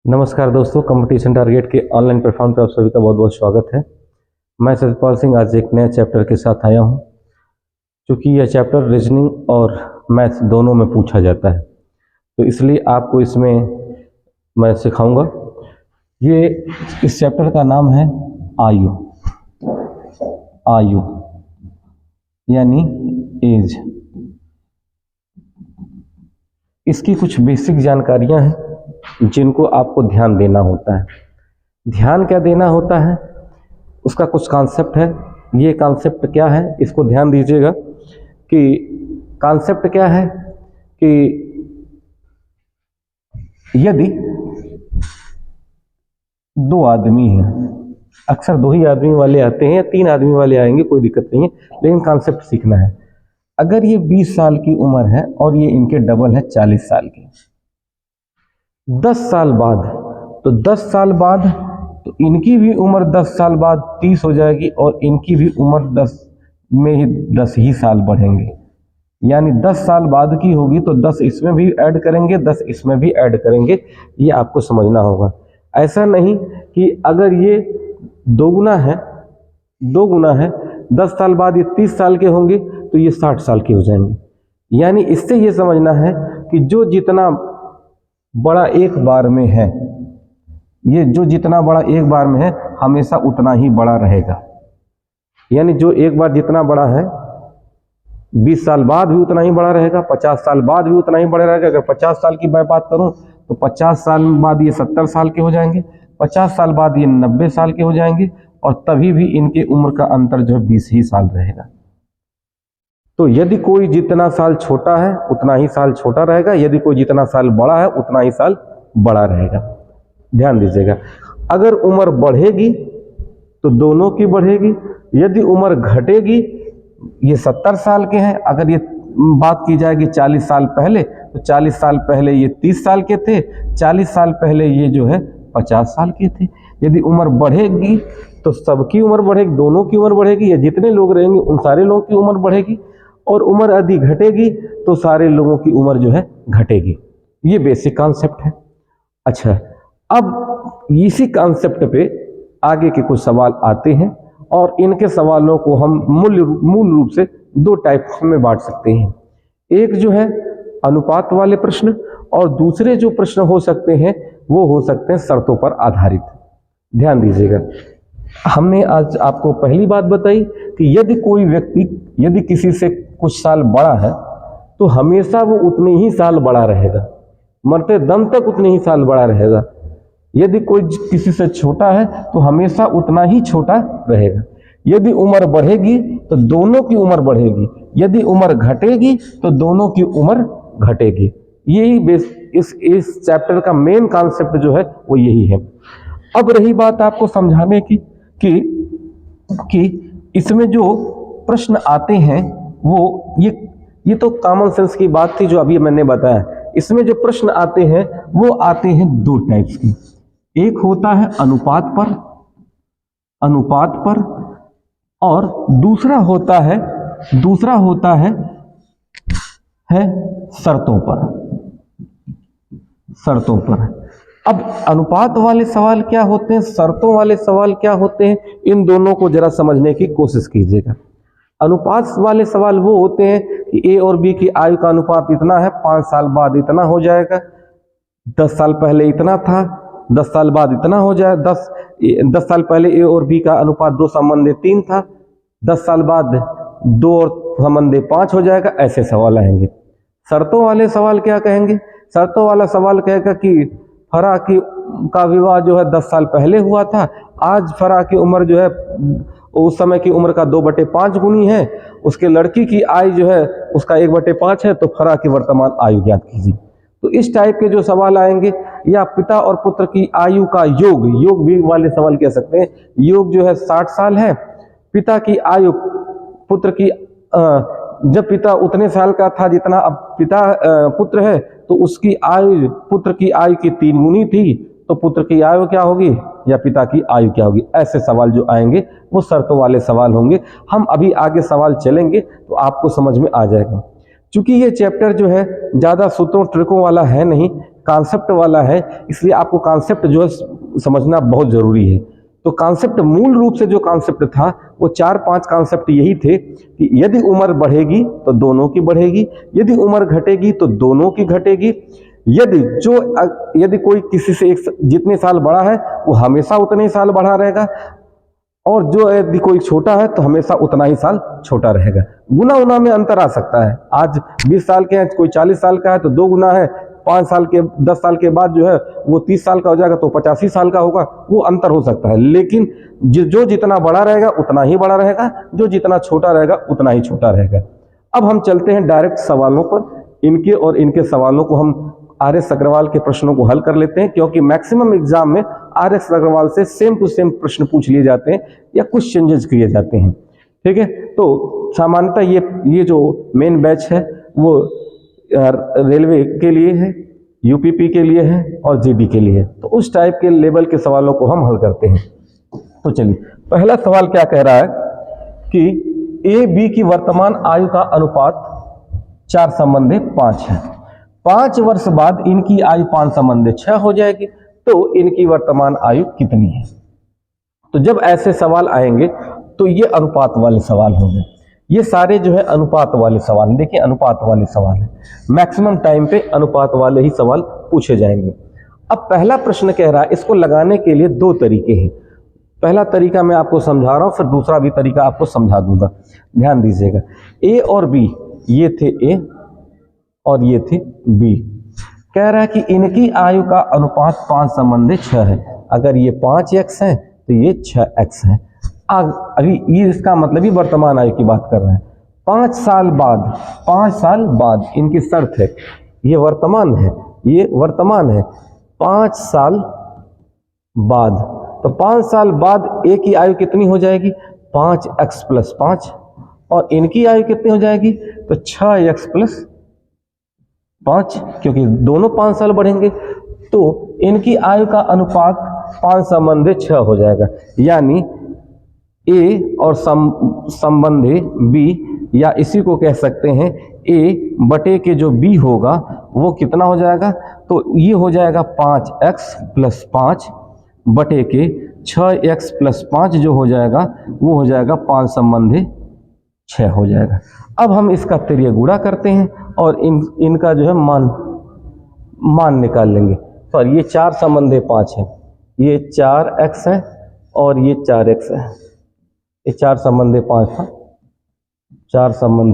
नमस्कार दोस्तों, competition target के ऑनलाइन प्लेटफॉर्म पर आप सभी का बहुत बहुत स्वागत है। मैं सतपाल सिंह आज एक नए चैप्टर के साथ आया हूं। क्योंकि यह चैप्टर रीजनिंग और मैथ्स दोनों में पूछा जाता है, तो इसलिए आपको इसमें मैं सिखाऊंगा। इस चैप्टर का नाम है आयु यानी एज। इसकी कुछ बेसिक जानकारियां हैं जिनको आपको ध्यान देना होता है। ध्यान क्या देना होता है, उसका कुछ कॉन्सेप्ट है। ये कॉन्सेप्ट क्या है, इसको ध्यान दीजिएगा कि कॉन्सेप्ट क्या है कि यदि दो आदमी हैं, अक्सर दो ही आदमी वाले आते हैं या तीन आदमी वाले आएंगे, कोई दिक्कत नहीं है, लेकिन कॉन्सेप्ट सीखना है। अगर ये 20 साल की उम्र है और ये इनके डबल है 40 साल के, 10 साल बाद, तो 10 साल बाद तो इनकी भी उम्र 10 साल बाद 30 हो जाएगी और इनकी भी उम्र 10 में ही 10 ही साल बढ़ेंगे। यानी 10 साल बाद की होगी तो 10 इसमें भी ऐड करेंगे, 10 इसमें भी ऐड करेंगे। ये आपको समझना होगा। ऐसा नहीं कि अगर ये दो गुना है, 10 साल बाद ये 30 साल के होंगे तो ये 60 साल के हो जाएंगे। यानी इससे ये समझना है कि जो जितना बड़ा एक बार में है, ये जो जितना बड़ा एक बार में है हमेशा उतना ही बड़ा रहेगा। यानी जो एक बार जितना बड़ा है 20 साल बाद भी उतना ही बड़ा रहेगा, 50 साल बाद भी उतना ही बड़ा रहेगा। अगर 50 साल की मैं बात करूं तो 50 साल बाद ये 70 साल के हो जाएंगे, 50 साल बाद ये 90 साल के हो जाएंगे और तभी भी इनके उम्र का अंतर जो है 20 ही साल रहेगा। तो यदि कोई जितना साल छोटा है उतना ही साल छोटा रहेगा, यदि कोई जितना साल बड़ा है उतना ही साल बड़ा रहेगा। ध्यान दीजिएगा। अगर उम्र बढ़ेगी तो दोनों की बढ़ेगी, यदि उम्र घटेगी, ये 70 साल के हैं, अगर ये बात की जाएगी 40 साल पहले, तो 40 साल पहले ये 30 साल के थे, 40 साल पहले ये जो है 50 साल के थे। यदि उम्र बढ़ेगी तो सबकी उम्र बढ़ेगी, दोनों की उम्र बढ़ेगी, या जितने लोग रहेंगे उन सारे लोगों की उम्र बढ़ेगी। और उम्र यदि घटेगी तो सारे लोगों की उम्र जो है घटेगी। ये बेसिक कॉन्सेप्ट है। अच्छा, अब इसी कॉन्सेप्ट पे आगे के कुछ सवाल आते हैं और इनके सवालों को हम मूल रूप से दो टाइप में बांट सकते हैं। एक जो है अनुपात वाले प्रश्न, और दूसरे जो प्रश्न हो सकते हैं वो हो सकते हैं शर्तों पर आधारित। ध्यान दीजिएगा। हमने आज आपको पहली बात बताई कि यदि कोई व्यक्ति यदि किसी से कुछ साल बड़ा है तो हमेशा वो उतने ही साल बड़ा रहेगा, मरते दम तक उतने ही साल बड़ा रहेगा। यदि कोई किसी से छोटा है तो हमेशा उतना ही छोटा रहेगा। यदि उम्र बढ़ेगी तो दोनों की उम्र बढ़ेगी, यदि उम्र घटेगी तो दोनों की उम्र घटेगी। यही इस चैप्टर का मेन कॉन्सेप्ट जो है वो यही है। अब रही बात आपको समझाने की कि इसमें जो प्रश्न आते हैं वो ये तो कॉमन सेंस की बात थी जो अभी मैंने बताया। इसमें जो प्रश्न आते हैं वो आते हैं दो टाइप्स की। एक होता है अनुपात पर और दूसरा होता है शर्तों पर। अब अनुपात वाले सवाल क्या होते हैं, शर्तों वाले सवाल क्या होते हैं, इन दोनों को जरा समझने की कोशिश कीजिएगा। अनुपात वाले सवाल वो होते हैं कि ए और बी की आयु का अनुपात इतना है, 5 साल बाद इतना हो जाएगा, 10 साल पहले इतना था, 10 साल बाद इतना हो जाए, 10 साल पहले ए और बी का अनुपात 2:3 था, 10 साल बाद 2 और संबंध 5 हो जाएगा। ऐसे सवाल आएंगे। शर्तों वाले सवाल क्या कहेंगे, शर्तों वाला सवाल कहेगा कि फरा का विवाह जो है 10 साल पहले हुआ था, आज फरा की उम्र जो है उस समय की उम्र का 2/5 गुनी है, उसके लड़की की आयु जो है उसका 1/5 है, तो फरा की वर्तमान आयु ज्ञात कीजिए। तो इस टाइप के जो सवाल आएंगे, या पिता और पुत्र की आयु का योग भी वाले सवाल कह सकते हैं। योग जो है 60 साल है, पिता की आयु पुत्र की जब पिता उतने साल का था जितना अब पुत्र है, तो उसकी आयु पुत्र की आयु की 3 गुनी थी, तो पुत्र की आयु क्या होगी या पिता की आयु क्या होगी। ऐसे सवाल जो आएंगे वो शर्तों वाले सवाल होंगे। हम अभी आगे सवाल चलेंगे तो आपको समझ में आ जाएगा। चूंकि ये चैप्टर जो है ज़्यादा सूत्रों ट्रिकों वाला है नहीं, कॉन्सेप्ट वाला है, इसलिए आपको कॉन्सेप्ट जो है समझना बहुत जरूरी है। तो कॉन्सेप्ट मूल रूप से जो कॉन्सेप्ट था वो 4-5 कॉन्सेप्ट यही थे कि यदि उम्र बढ़ेगी तो दोनों की बढ़ेगी, यदि उम्र घटेगी तो दोनों की घटेगी, यदि कोई किसी से जितने साल बड़ा है वो हमेशा उतने ही साल बढ़ा रहेगा, और जो यदि कोई छोटा है तो हमेशा उतना ही साल छोटा रहेगा। गुना उना में अंतर आ सकता है, आज 20 साल के हैं, कोई 40 साल का है तो 2 गुना है, 5 साल के 10 साल के बाद जो है वो 30 साल का हो जाएगा तो 85 साल का होगा, वो अंतर हो सकता है। लेकिन जो जितना बड़ा रहेगा उतना ही बड़ा रहेगा, जो जितना छोटा रहेगा उतना ही छोटा रहेगा। अब हम चलते हैं डायरेक्ट सवालों पर, इनके और इनके सवालों को हम आर.एस. अग्रवाल के प्रश्नों को हल कर लेते हैं, क्योंकि मैक्सिमम एग्जाम में आर.एस. अग्रवाल से सेम टू सेम प्रश्न पूछ लिए जाते हैं या कुछ चेंजेस किए जाते हैं। ठीक है, तो सामान्यतः ये जो मेन बैच है वो रेलवे के लिए है, यूपीपी के लिए है और जीडी के लिए है। तो उस टाइप के लेवल के सवालों को हम हल करते हैं। तो चलिए, पहला सवाल क्या कह रहा है कि ए बी की वर्तमान आयु का अनुपात 4:5 है। 5 वर्ष बाद इनकी आयु 5:6 हो जाएगी, तो इनकी वर्तमान आयु कितनी है? तो जब ऐसे सवाल आएंगे तो ये अनुपात वाले सवाल होंगे। ये सारे जो है अनुपात वाले सवाल, देखिए अनुपात वाले सवाल है, मैक्सिमम टाइम पे अनुपात वाले ही सवाल पूछे जाएंगे। अब पहला प्रश्न कह रहा है, इसको लगाने के लिए 2 तरीके हैं। पहला तरीका मैं आपको समझा रहा हूं, फिर दूसरा भी तरीका आपको समझा दूंगा, ध्यान दीजिएगा। ए और बी, ये थे ए और ये थे बी। कह रहा है कि इनकी आयु का अनुपात 5:6 है। अगर ये 5x है तो ये 6x है। अभी ये इसका मतलब ही वर्तमान आयु की बात कर रहे हैं। 5 साल बाद इनकी शर्त है, ये वर्तमान है, ये वर्तमान है। 5 साल बाद, तो 5 साल बाद ए की आयु कितनी हो जाएगी? 5x + 5, और इनकी आयु कितनी हो जाएगी? तो 6x + 5, क्योंकि दोनों 5 साल बढ़ेंगे, तो इनकी आयु का अनुपात 5:6 हो जाएगा। यानी ए और संबंधी बी, या इसी को कह सकते हैं ए बटे के जो बी होगा वो कितना हो जाएगा? तो ये हो जाएगा 5x + 5 बटे के 6x + 5 जो हो जाएगा वो हो जाएगा 5:6 हो जाएगा। अब हम इसका तिर्य गुणा करते हैं और इनका जो है मान निकाल लेंगे। तो ये 4:5 है, ये 4x है और ये 4x है। ये 4:5 था, 4:5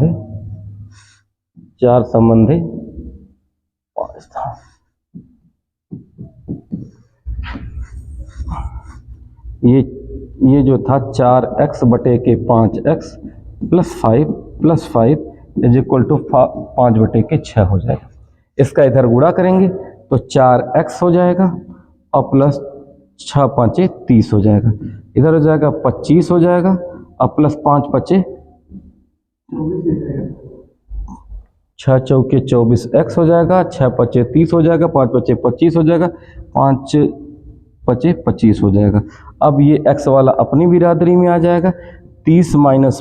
था। ये जो था 4x बटे के 5x + 5 = 5 बटे के 6 हो जाएगा। इसका इधर गुणा करेंगे तो 4x हो जाएगा और प्लस 6 × 5 = 30 हो जाएगा। इधर हो जाएगा 25 हो जाएगा और प्लस 5 × 5 = 6 × 4 = 24x हो जाएगा, 6 × 5 = 30 हो जाएगा, 5 × 5 = 25 हो जाएगा, 5 × 5 = 25 हो जाएगा। अब ये x वाला अपनी बिरादरी में आ जाएगा, 30 -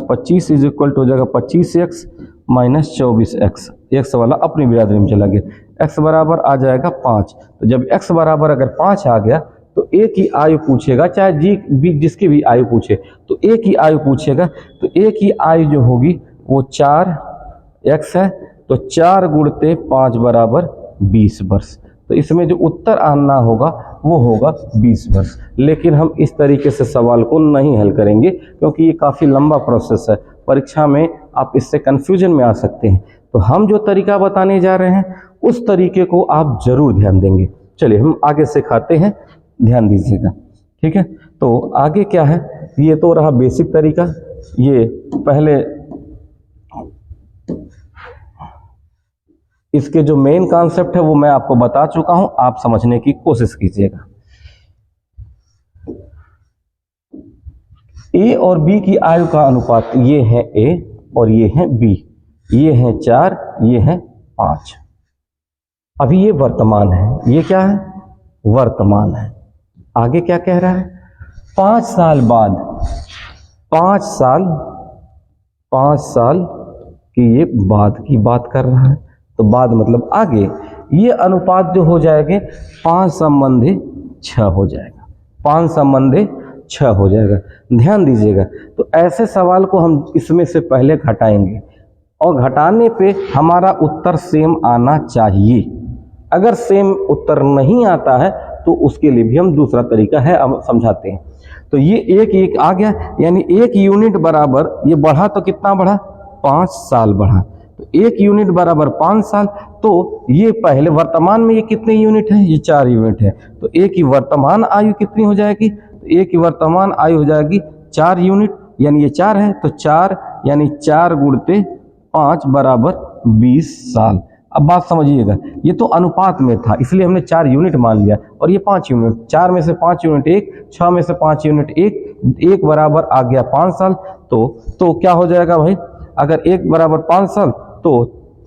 25 = हो जाएगा 25x - 24x। x वाला अपनी बिरादरी में चला गया, x बराबर आ जाएगा 5। तो जब x बराबर अगर 5 आ गया तो a की आयु पूछेगा, चाहे जी बी जिसकी भी आयु पूछे, तो a की आयु पूछेगा। तो a की आयु जो होगी वो 4x है, तो 4 × 5 = 20 वर्ष। तो इसमें जो उत्तर आना होगा वो होगा 20 वर्ष। लेकिन हम इस तरीके से सवाल को नहीं हल करेंगे क्योंकि ये काफ़ी लंबा प्रोसेस है, परीक्षा में आप इससे कन्फ्यूजन में आ सकते हैं। तो हम जो तरीका बताने जा रहे हैं उस तरीके को आप जरूर ध्यान देंगे। चलिए हम आगे सिखाते हैं, ध्यान दीजिएगा, ठीक है। तो आगे क्या है, ये तो रहा बेसिक तरीका। ये पहले इसके जो मेन कॉन्सेप्ट है वो मैं आपको बता चुका हूं, आप समझने की कोशिश कीजिएगा। ए और बी की आयु का अनुपात, ये है ए और ये है बी, ये है 4, ये है 5। अभी ये वर्तमान है, ये क्या है? वर्तमान है। आगे क्या कह रहा है? 5 साल बाद, 5 साल की ये बाद की बात कर रहा है। तो बाद मतलब आगे, ये अनुपात जो हो जाएंगे 5:6 हो जाएगा, 5:6 हो जाएगा। ध्यान दीजिएगा, तो ऐसे सवाल को हम इसमें से पहले घटाएंगे और घटाने पे हमारा उत्तर सेम आना चाहिए। अगर सेम उत्तर नहीं आता है तो उसके लिए भी हम दूसरा तरीका है, हम समझाते हैं। तो ये एक आ गया, यानी 1 यूनिट बराबर, ये बढ़ा तो कितना बढ़ा, 5 साल बढ़ा, तो 1 यूनिट बराबर 5 साल। तो ये पहले वर्तमान में ये कितने यूनिट है, ये 4 यूनिट है, तो एक की वर्तमान आयु कितनी हो जाएगी, तो एक की वर्तमान आयु हो जाएगी 4 यूनिट, यानी ये 4 है तो 4 यानी 4 गुणते 5 बराबर 20 साल। अब बात समझिएगा, ये तो अनुपात में था इसलिए हमने 4 यूनिट मान लिया, और ये 5 यूनिट, 4 में से 5 यूनिट 1, 6 में से 5 यूनिट 1 बराबर आ गया 5 साल। तो क्या हो जाएगा भाई, अगर 1 बराबर 5 साल तो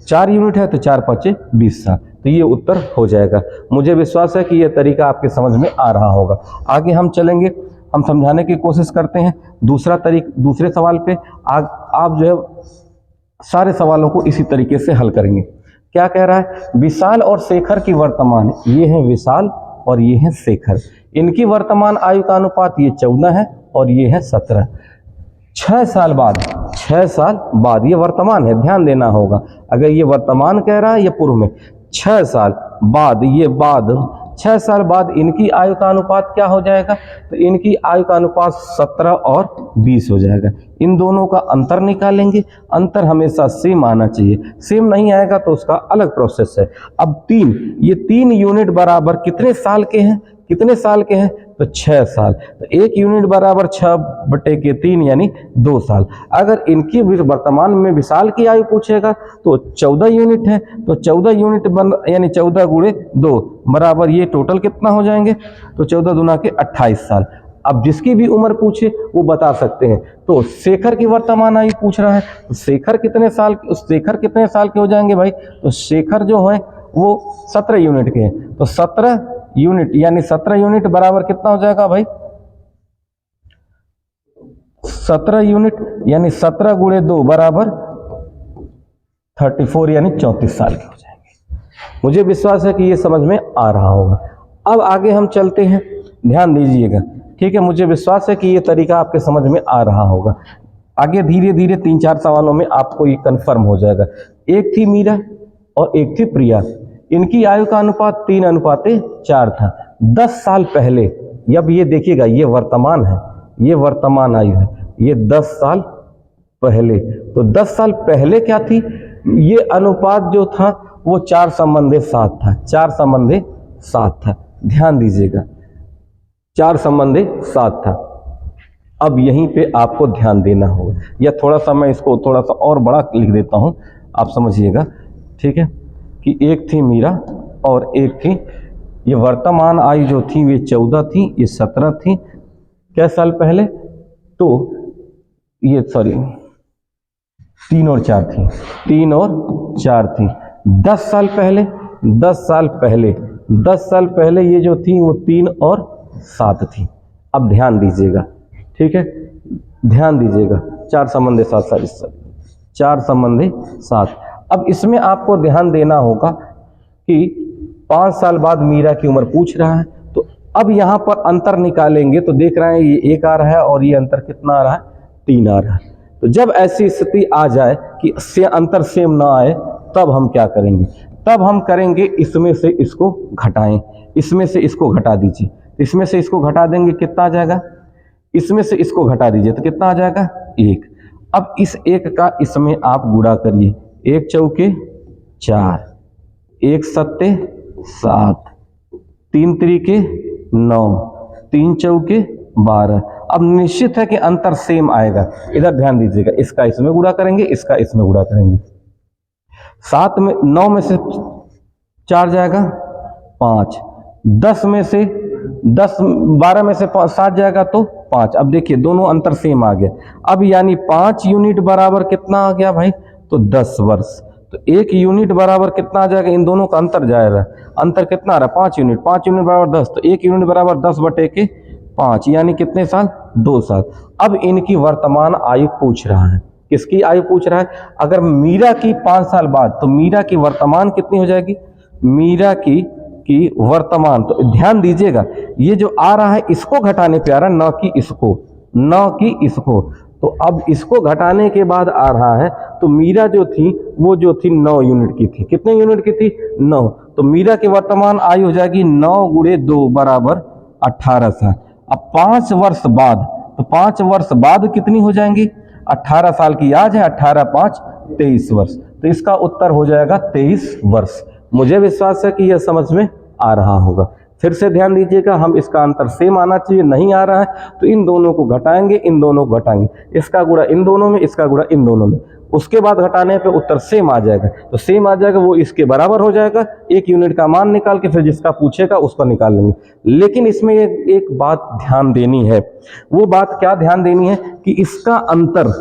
4 यूनिट है तो 4 5 20 साल, तो ये उत्तर हो जाएगा। मुझे विश्वास है कि ये तरीका आपके समझ में आ रहा होगा। आगे हम चलेंगे, हम समझाने की कोशिश करते हैं दूसरे सवाल पे। आप जो है सारे सवालों को इसी तरीके से हल करेंगे। क्या कह रहा है, विशाल और शेखर की वर्तमान, ये है विशाल और ये है शेखर, इनकी वर्तमान आयु का अनुपात ये 14 है और ये है 17। 6 साल बाद, ये वर्तमान है, ध्यान देना होगा। अगर ये वर्तमान कह रहा है ये पूर्व में, 6 साल बाद, ये बाद 6 साल बाद इनकी आयु का अनुपात क्या हो जाएगा, तो इनकी आयु का अनुपात 17 और 20 हो जाएगा। इन दोनों का अंतर निकालेंगे, अंतर हमेशा सेम आना चाहिए, सेम नहीं आएगा तो उसका अलग प्रोसेस है। अब 3, ये 3 यूनिट बराबर कितने साल के हैं, तो 6 साल, तो 1 यूनिट बराबर 6/3 यानी 2 साल। अगर इनकी वर्तमान में विशाल की आयु पूछेगा तो 14 यूनिट है, तो 14 यूनिट यानी 14 गुणे 2 बराबर ये टोटल कितना हो जाएंगे, तो 14 दूना के 28 साल। अब जिसकी भी उम्र पूछे वो बता सकते हैं। तो शेखर की वर्तमान आयु पूछ रहा है, तो शेखर कितने साल के हो जाएंगे भाई, तो शेखर जो है वो 17 यूनिट के हैं, तो 17 यूनिट यानी 17 यूनिट बराबर कितना हो जाएगा भाई, 17 यूनिट यानी 17 गुणे 2 बराबर 34 यानी 34 साल के हो जाएंगे। मुझे विश्वास है कि ये समझ में आ रहा होगा। अब आगे हम चलते हैं, ध्यान दीजिएगा, ठीक है। मुझे विश्वास है कि ये तरीका आपके समझ में आ रहा होगा। आगे धीरे धीरे 3-4 सवालों में आपको ये कंफर्म हो जाएगा। एक थी मीरा और एक थी प्रिया, इनकी आयु का अनुपात 3:4 था 10 साल पहले। अब ये देखिएगा, ये वर्तमान है, ये वर्तमान आयु है, ये 10 साल पहले, तो 10 साल पहले क्या थी, ये अनुपात जो था वो 4:7 था, 4:7 था। ध्यान दीजिएगा, 4:7 था। अब यहीं पे आपको ध्यान देना होगा, या थोड़ा सा मैं इसको थोड़ा सा और बड़ा लिख देता हूं, आप समझिएगा, ठीक है, कि एक थी मीरा और एक थी, ये वर्तमान आयु जो थी वे 14 थी, ये 17 थी, क्या साल पहले, तो ये 3 और 4 थी, 3 और 4 थी। 10 साल पहले ये जो थी वो 3 और 7 थी। अब ध्यान दीजिएगा, ठीक है, ध्यान दीजिएगा, 4:7 4:7। अब इसमें आपको ध्यान देना होगा कि 5 साल बाद मीरा की उम्र पूछ रहा है, तो अब यहाँ पर अंतर निकालेंगे तो देख रहे हैं ये 1 आ रहा है और ये अंतर कितना आ रहा है, 3 आ रहा है। तो जब ऐसी स्थिति आ जाए कि अंतर सेम ना आए, तब हम क्या करेंगे, तब हम करेंगे इसमें से इसको घटाएं, इसमें से इसको घटा दीजिए, इसमें से इसको घटा देंगे, कितना आ जाएगा, इसमें से इसको घटा दीजिए तो कितना आ जाएगा, 1। अब इस 1 का इसमें आप गुणा करिए, 1 चौके 4, 1 सत्ते 7, 3 त्रिके 9, 3 चौके 12। अब निश्चित है कि अंतर सेम आएगा। इधर ध्यान दीजिएगा, इसका इसमें गुणा करेंगे, इसका इसमें गुणा करेंगे। 9 में से 4 जाएगा 5, 12 में से 7 जाएगा तो 5। अब देखिए दोनों अंतर सेम आ गया। अब यानी 5 यूनिट बराबर कितना आ गया भाई, तो 10 वर्ष। तो 1 यूनिट बराबर कितना आ जाएगा, इन दोनों का अंतर जाएगा, अंतर कितना आ रहा है, 5 यूनिट, 5 यूनिट बराबर 10, तो 1 यूनिट बराबर 10/5 यानी कितने साल, 2 साल। अब इनकी वर्तमान आयु पूछ रहा है, किसकी आयु पूछ रहा है, अगर मीरा की 5 साल बाद, तो मीरा की वर्तमान कितनी हो जाएगी, मीरा की वर्तमान, तो ध्यान दीजिएगा ये जो आ रहा है इसको घटाने पे आ रहा है, न कि इसको। तो अब इसको घटाने के बाद आ रहा है, तो मीरा जो थी वो जो थी 9 यूनिट की थी। कितने यूनिट की थी? 9। तो मीरा की वर्तमान आयु हो जाएगी 9 × 2 बराबर 18 साल। अब 5 वर्ष बाद, तो 5 वर्ष बाद कितनी हो जाएंगी? 18 साल की आज है, 18 5 23 वर्ष। तो इसका उत्तर हो जाएगा 23 वर्ष। मुझे विश्वास है कि यह समझ में आ रहा होगा। फिर से ध्यान दीजिएगा, हम इसका अंतर सेम आना चाहिए, नहीं आ रहा है तो इन दोनों को घटाएंगे, इन दोनों को घटाएंगे, इसका गुणा इन दोनों में, इसका गुणा इन दोनों में, उसके बाद घटाने पे उत्तर सेम आ जाएगा। तो सेम आ जाएगा, वो इसके बराबर हो जाएगा। 1 यूनिट का मान निकाल के फिर जिसका पूछेगा उसका निकाल लेंगे। लेकिन इसमें एक बात ध्यान देनी है। वो बात क्या ध्यान देनी है कि इसका अंतर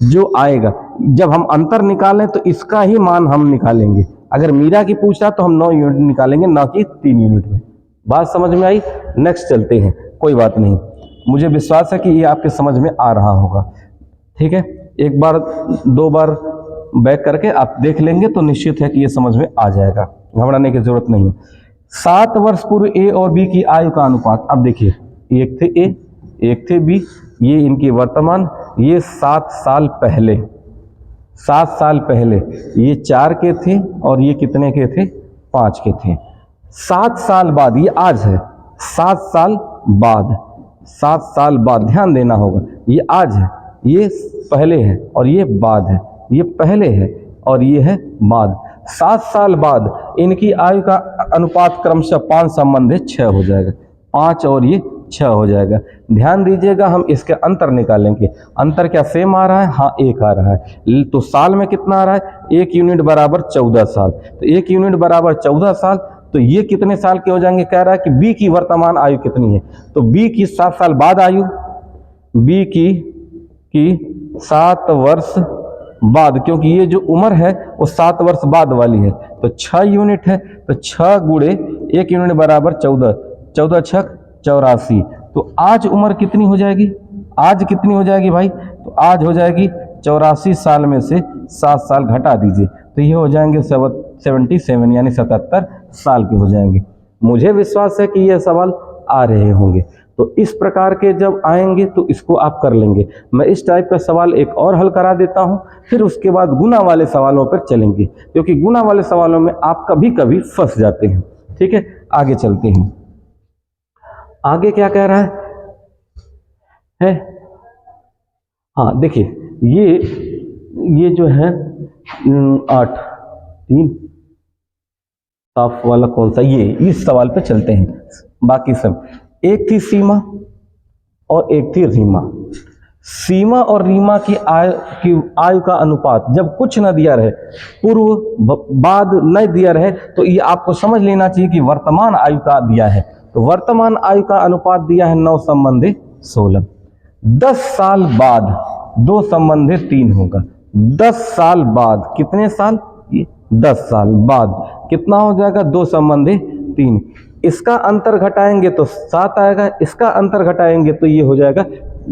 जो आएगा, जब हम अंतर निकालें तो इसका ही मान हम निकालेंगे। अगर मीरा की पूछा तो हम 9 यूनिट निकालेंगे, ना कि 3 यूनिट में। बात समझ में आई? नेक्स्ट चलते हैं, कोई बात नहीं। मुझे विश्वास है कि ये आपके समझ में आ रहा होगा। ठीक है, एक बार 2 बार बैक करके आप देख लेंगे तो निश्चित है कि ये समझ में आ जाएगा, घबराने की जरूरत नहीं है। 7 वर्ष पूर्व ए और बी की आयु का अनुपात। अब देखिए, एक थे ए, एक थे बी, ये इनकी वर्तमान, ये 7 साल पहले, 7 साल पहले ये 4 के थे और ये कितने के थे? 5 के थे। 7 साल बाद, ये आज है, 7 साल बाद, 7 साल बाद ध्यान देना होगा। ये आज है, ये पहले है और ये बाद है, ये पहले है और ये है बाद। 7 साल बाद इनकी आयु का अनुपात क्रमशः 5 संबंधित 6 हो जाएगा, 5 और ये 6 हो जाएगा। ध्यान दीजिएगा, हम इसके अंतर निकालेंगे। अंतर क्या सेम आ रहा है? हाँ, 1 आ रहा है। तो साल में कितना आ रहा है? 1 यूनिट बराबर 14 साल। तो 1 यूनिट बराबर 14 साल, तो ये कितने साल के हो जाएंगे? कह रहा है कि बी की वर्तमान आयु कितनी है, तो बी की 7 साल बाद आयु, बी की 7 वर्ष बाद, क्योंकि ये जो उम्र है वो 7 वर्ष बाद वाली है, तो 6 यूनिट है। तो 6 × 1 यूनिट बराबर 14, 14 6 84। तो आज उम्र कितनी हो जाएगी? आज कितनी हो जाएगी भाई? तो आज हो जाएगी 84 साल में से 7 साल घटा दीजिए, तो ये हो जाएंगे 77 यानी 77 साल के हो जाएंगे। मुझे विश्वास है कि यह सवाल आ रहे होंगे। तो इस प्रकार के जब आएंगे तो इसको आप कर लेंगे। मैं इस टाइप का सवाल एक और हल करा देता हूं, फिर उसके बाद गुना वाले सवालों पर चलेंगे, क्योंकि गुना वाले सवालों में आप कभी कभी फंस जाते हैं। ठीक है, आगे चलते हैं। आगे क्या कह रहा है? हाँ देखिए, ये जो है 8 3 साफ वाला कौन सा? ये इस सवाल पे चलते हैं। बाकी सब, एक थी सीमा और एक थी रीमा। सीमा और रीमा की आयु का अनुपात जब कुछ न दिया रहे, पूर्व बाद न दिया रहे, तो ये आपको समझ लेना चाहिए कि वर्तमान आयु का दिया है। तो वर्तमान आयु का अनुपात दिया है 9 संबंधी 16। 10 साल बाद 2 संबंधी 3 होगा। 10 साल बाद, कितने साल? 10 साल बाद कितना हो जाएगा? 2 संबंधी 3। इसका अंतर घटाएंगे तो 7 आएगा, इसका अंतर घटाएंगे तो ये हो जाएगा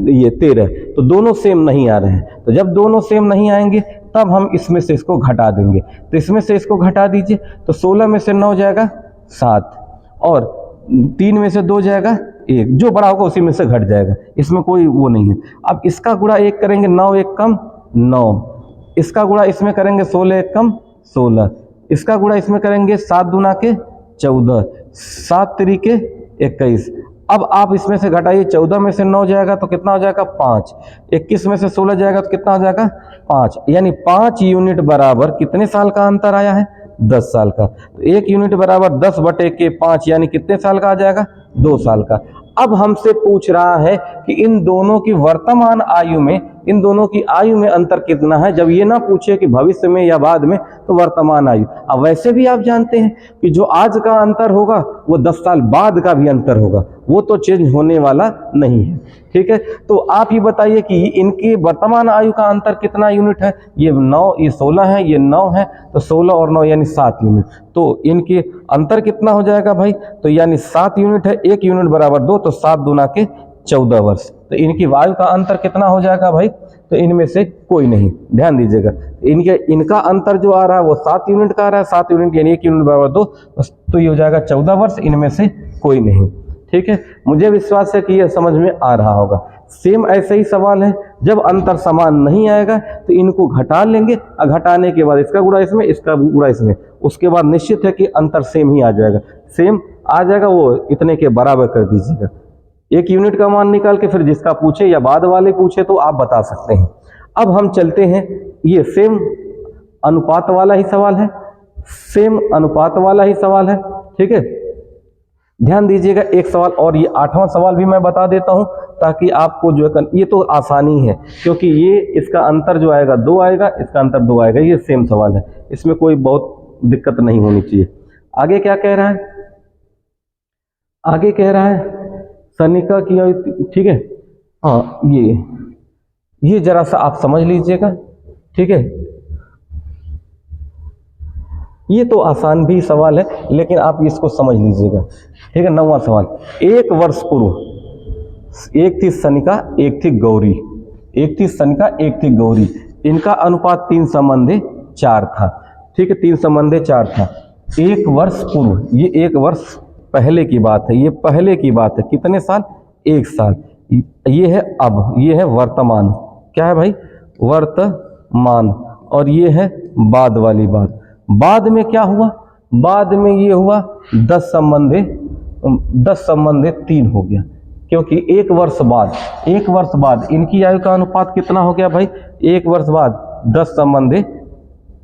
ये 13। तो दोनों सेम नहीं आ रहे हैं। तो जब दोनों सेम नहीं आएंगे तब हम इसमें से इसको घटा देंगे। तो इसमें से इसको घटा दीजिए, तो 16 में से 9 जाएगा 7 और 3 में से 2 जाएगा 1, जो बड़ा होगा उसी में से घट जाएगा, इसमें कोई वो नहीं है। अब इसका गुणा 1 करेंगे, 9 1 कम 9, इसका गुणा इसमें करेंगे 16 1 कम 16, इसका गुणा इसमें करेंगे 7 दूना के 14, 7 तरीके 21। अब आप इसमें से घटाइए, 14 में से 9 जाएगा तो कितना हो जाएगा? 5। 21 में से 16 जाएगा तो कितना हो जाएगा? 5। यानी 5 यूनिट बराबर कितने साल का अंतर आया है? 10 साल का। तो 1 यूनिट बराबर 10/5 यानी कितने साल का आ जाएगा? 2 साल का। अब हमसे पूछ रहा है कि इन दोनों की वर्तमान आयु में, इन दोनों की आयु में अंतर कितना है। जब ये ना पूछे कि भविष्य में या बाद में, तो वर्तमान आयु। अब वैसे भी आप जानते हैं कि जो आज का अंतर होगा वो 10 साल बाद का भी अंतर होगा, वो तो चेंज होने वाला नहीं है। ठीक है, तो आप ये बताइए कि इनकी वर्तमान आयु का अंतर कितना यूनिट है? ये 9, ये 16 है, ये 9 है, तो 16 और 9 यानी 7 यूनिट। तो इनके अंतर कितना हो जाएगा भाई? तो यानी 7 यूनिट है, 1 यूनिट बराबर 2, तो 7 दूना के 14 वर्ष। तो इनकी वायु का अंतर कितना हो जाएगा भाई? तो इनमें से कोई नहीं, ध्यान दीजिएगा। इनका अंतर जो आ रहा है वो 7 यूनिट का आ रहा है, 7 यूनिट यानी 1 यूनिट बराबर 2, तो ये हो जाएगा 14 वर्ष, इनमें से कोई नहीं। ठीक है, मुझे विश्वास है कि ये समझ में आ रहा होगा। सेम ऐसे ही सवाल है, जब अंतर समान नहीं आएगा तो इनको घटा लेंगे, और घटाने के बाद इसका गुणा इसमें, इसका गुणा इसमें, उसके बाद निश्चित है कि अंतर सेम ही आ जाएगा। सेम आ जाएगा, वो इतने के बराबर कर दीजिएगा। 1 यूनिट का मान निकाल के फिर जिसका पूछे या बाद वाले पूछे तो आप बता सकते हैं। अब हम चलते हैं, ये सेम अनुपात वाला ही सवाल है, सेम अनुपात वाला ही सवाल है। ठीक है, ध्यान दीजिएगा। एक सवाल और, ये 8वां सवाल भी मैं बता देता हूं ताकि आपको जो है, ये तो आसानी है क्योंकि ये इसका अंतर जो आएगा 2 आएगा, इसका अंतर 2 आएगा, ये सेम सवाल है, इसमें कोई बहुत दिक्कत नहीं होनी चाहिए। आगे क्या कह रहा है? आगे कह रहा है सनिका की, ठीक है, हाँ ये जरा सा आप समझ लीजिएगा। ठीक है, ये तो आसान भी सवाल है लेकिन आप इसको समझ लीजिएगा। ठीक है, 9वां सवाल। 1 वर्ष पूर्व एक थी सनिका, एक थी गौरी, एक थी सनिका, एक थी गौरी, इनका अनुपात 3:4 था। ठीक है, 3:4 था। 1 वर्ष पूर्व, ये 1 वर्ष पहले की बात है, ये पहले की बात है। कितने साल? 1 साल। ये है अब, ये है वर्तमान। क्या है भाई? वर्तमान। और ये है बाद वाली बात। बाद में क्या हुआ? बाद में ये हुआ 10 संबंधे 3 हो गया, क्योंकि 1 वर्ष बाद, 1 वर्ष बाद इनकी आयु का अनुपात कितना हो गया भाई? 1 वर्ष बाद 10 संबंधे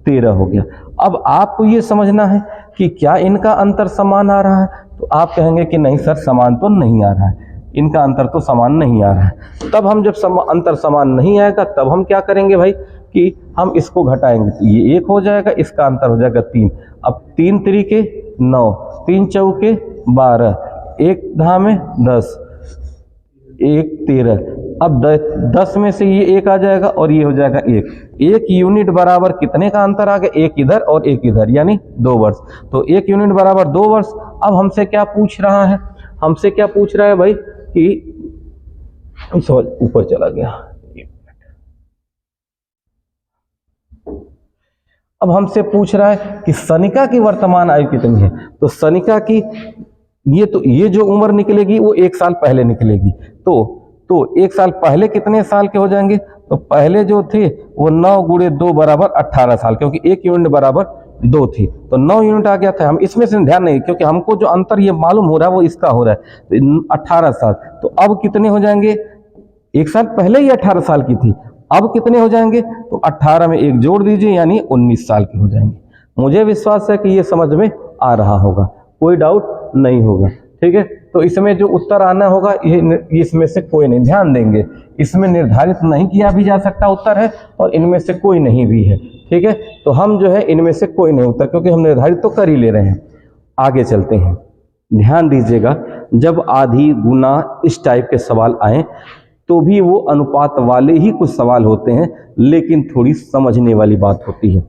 13 हो गया। अब आपको ये समझना है कि क्या इनका अंतर समान आ रहा है? तो आप कहेंगे कि नहीं सर, समान तो नहीं आ रहा है, इनका अंतर तो समान नहीं आ रहा है। तब हम जब अंतर समान नहीं आएगा तब हम क्या करेंगे भाई कि हम इसको घटाएंगे, तो ये 1 हो जाएगा, इसका अंतर हो जाएगा 3। अब 3 तरीके 9, 3 चौके 12, 1 धामे 10, 1 13। अब 10 में से ये 1 आ जाएगा और ये हो जाएगा 1 यूनिट बराबर कितने का अंतर आ गया? 1 इधर और 1 इधर, यानी 2 वर्ष। तो 1 यूनिट बराबर 2 वर्ष। अब हमसे क्या पूछ रहा है? हमसे क्या पूछ रहा है भाई कि सवाल ऊपर चला गया। अब हमसे पूछ रहा है कि सनिका की वर्तमान आयु कितनी है। तो सनिका की ये जो उम्र निकलेगी वो 1 साल पहले निकलेगी। तो 1 साल पहले कितने साल के हो जाएंगे? तो पहले जो थे वो 9 × 2 बराबर 18 साल, क्योंकि 1 यूनिट बराबर 2 थी, तो 9 यूनिट आ गया था। हम इसमें से ध्यान नहीं, क्योंकि हमको जो अंतर ये मालूम हो रहा है वो इसका हो रहा है, तो 18 साल। तो अब कितने हो जाएंगे? 1 साल पहले ही 18 साल की थी, अब कितने हो जाएंगे? तो 18 में 1 जोड़ दीजिए, यानी 19 साल के हो जाएंगे। मुझे विश्वास है कि ये समझ में आ रहा होगा, कोई डाउट नहीं होगा। ठीक है, तो इसमें जो उत्तर आना होगा ये इसमें से कोई नहीं, ध्यान देंगे, इसमें निर्धारित नहीं किया भी जा सकता उत्तर है और इनमें से कोई नहीं भी है। ठीक है, तो हम जो है इनमें से कोई नहीं उत्तर, क्योंकि हम निर्धारित तो कर ही ले रहे हैं। आगे चलते हैं, ध्यान दीजिएगा। जब आधी, गुना, इस टाइप के सवाल आए तो भी वो अनुपात वाले ही कुछ सवाल होते हैं, लेकिन थोड़ी समझने वाली बात होती है।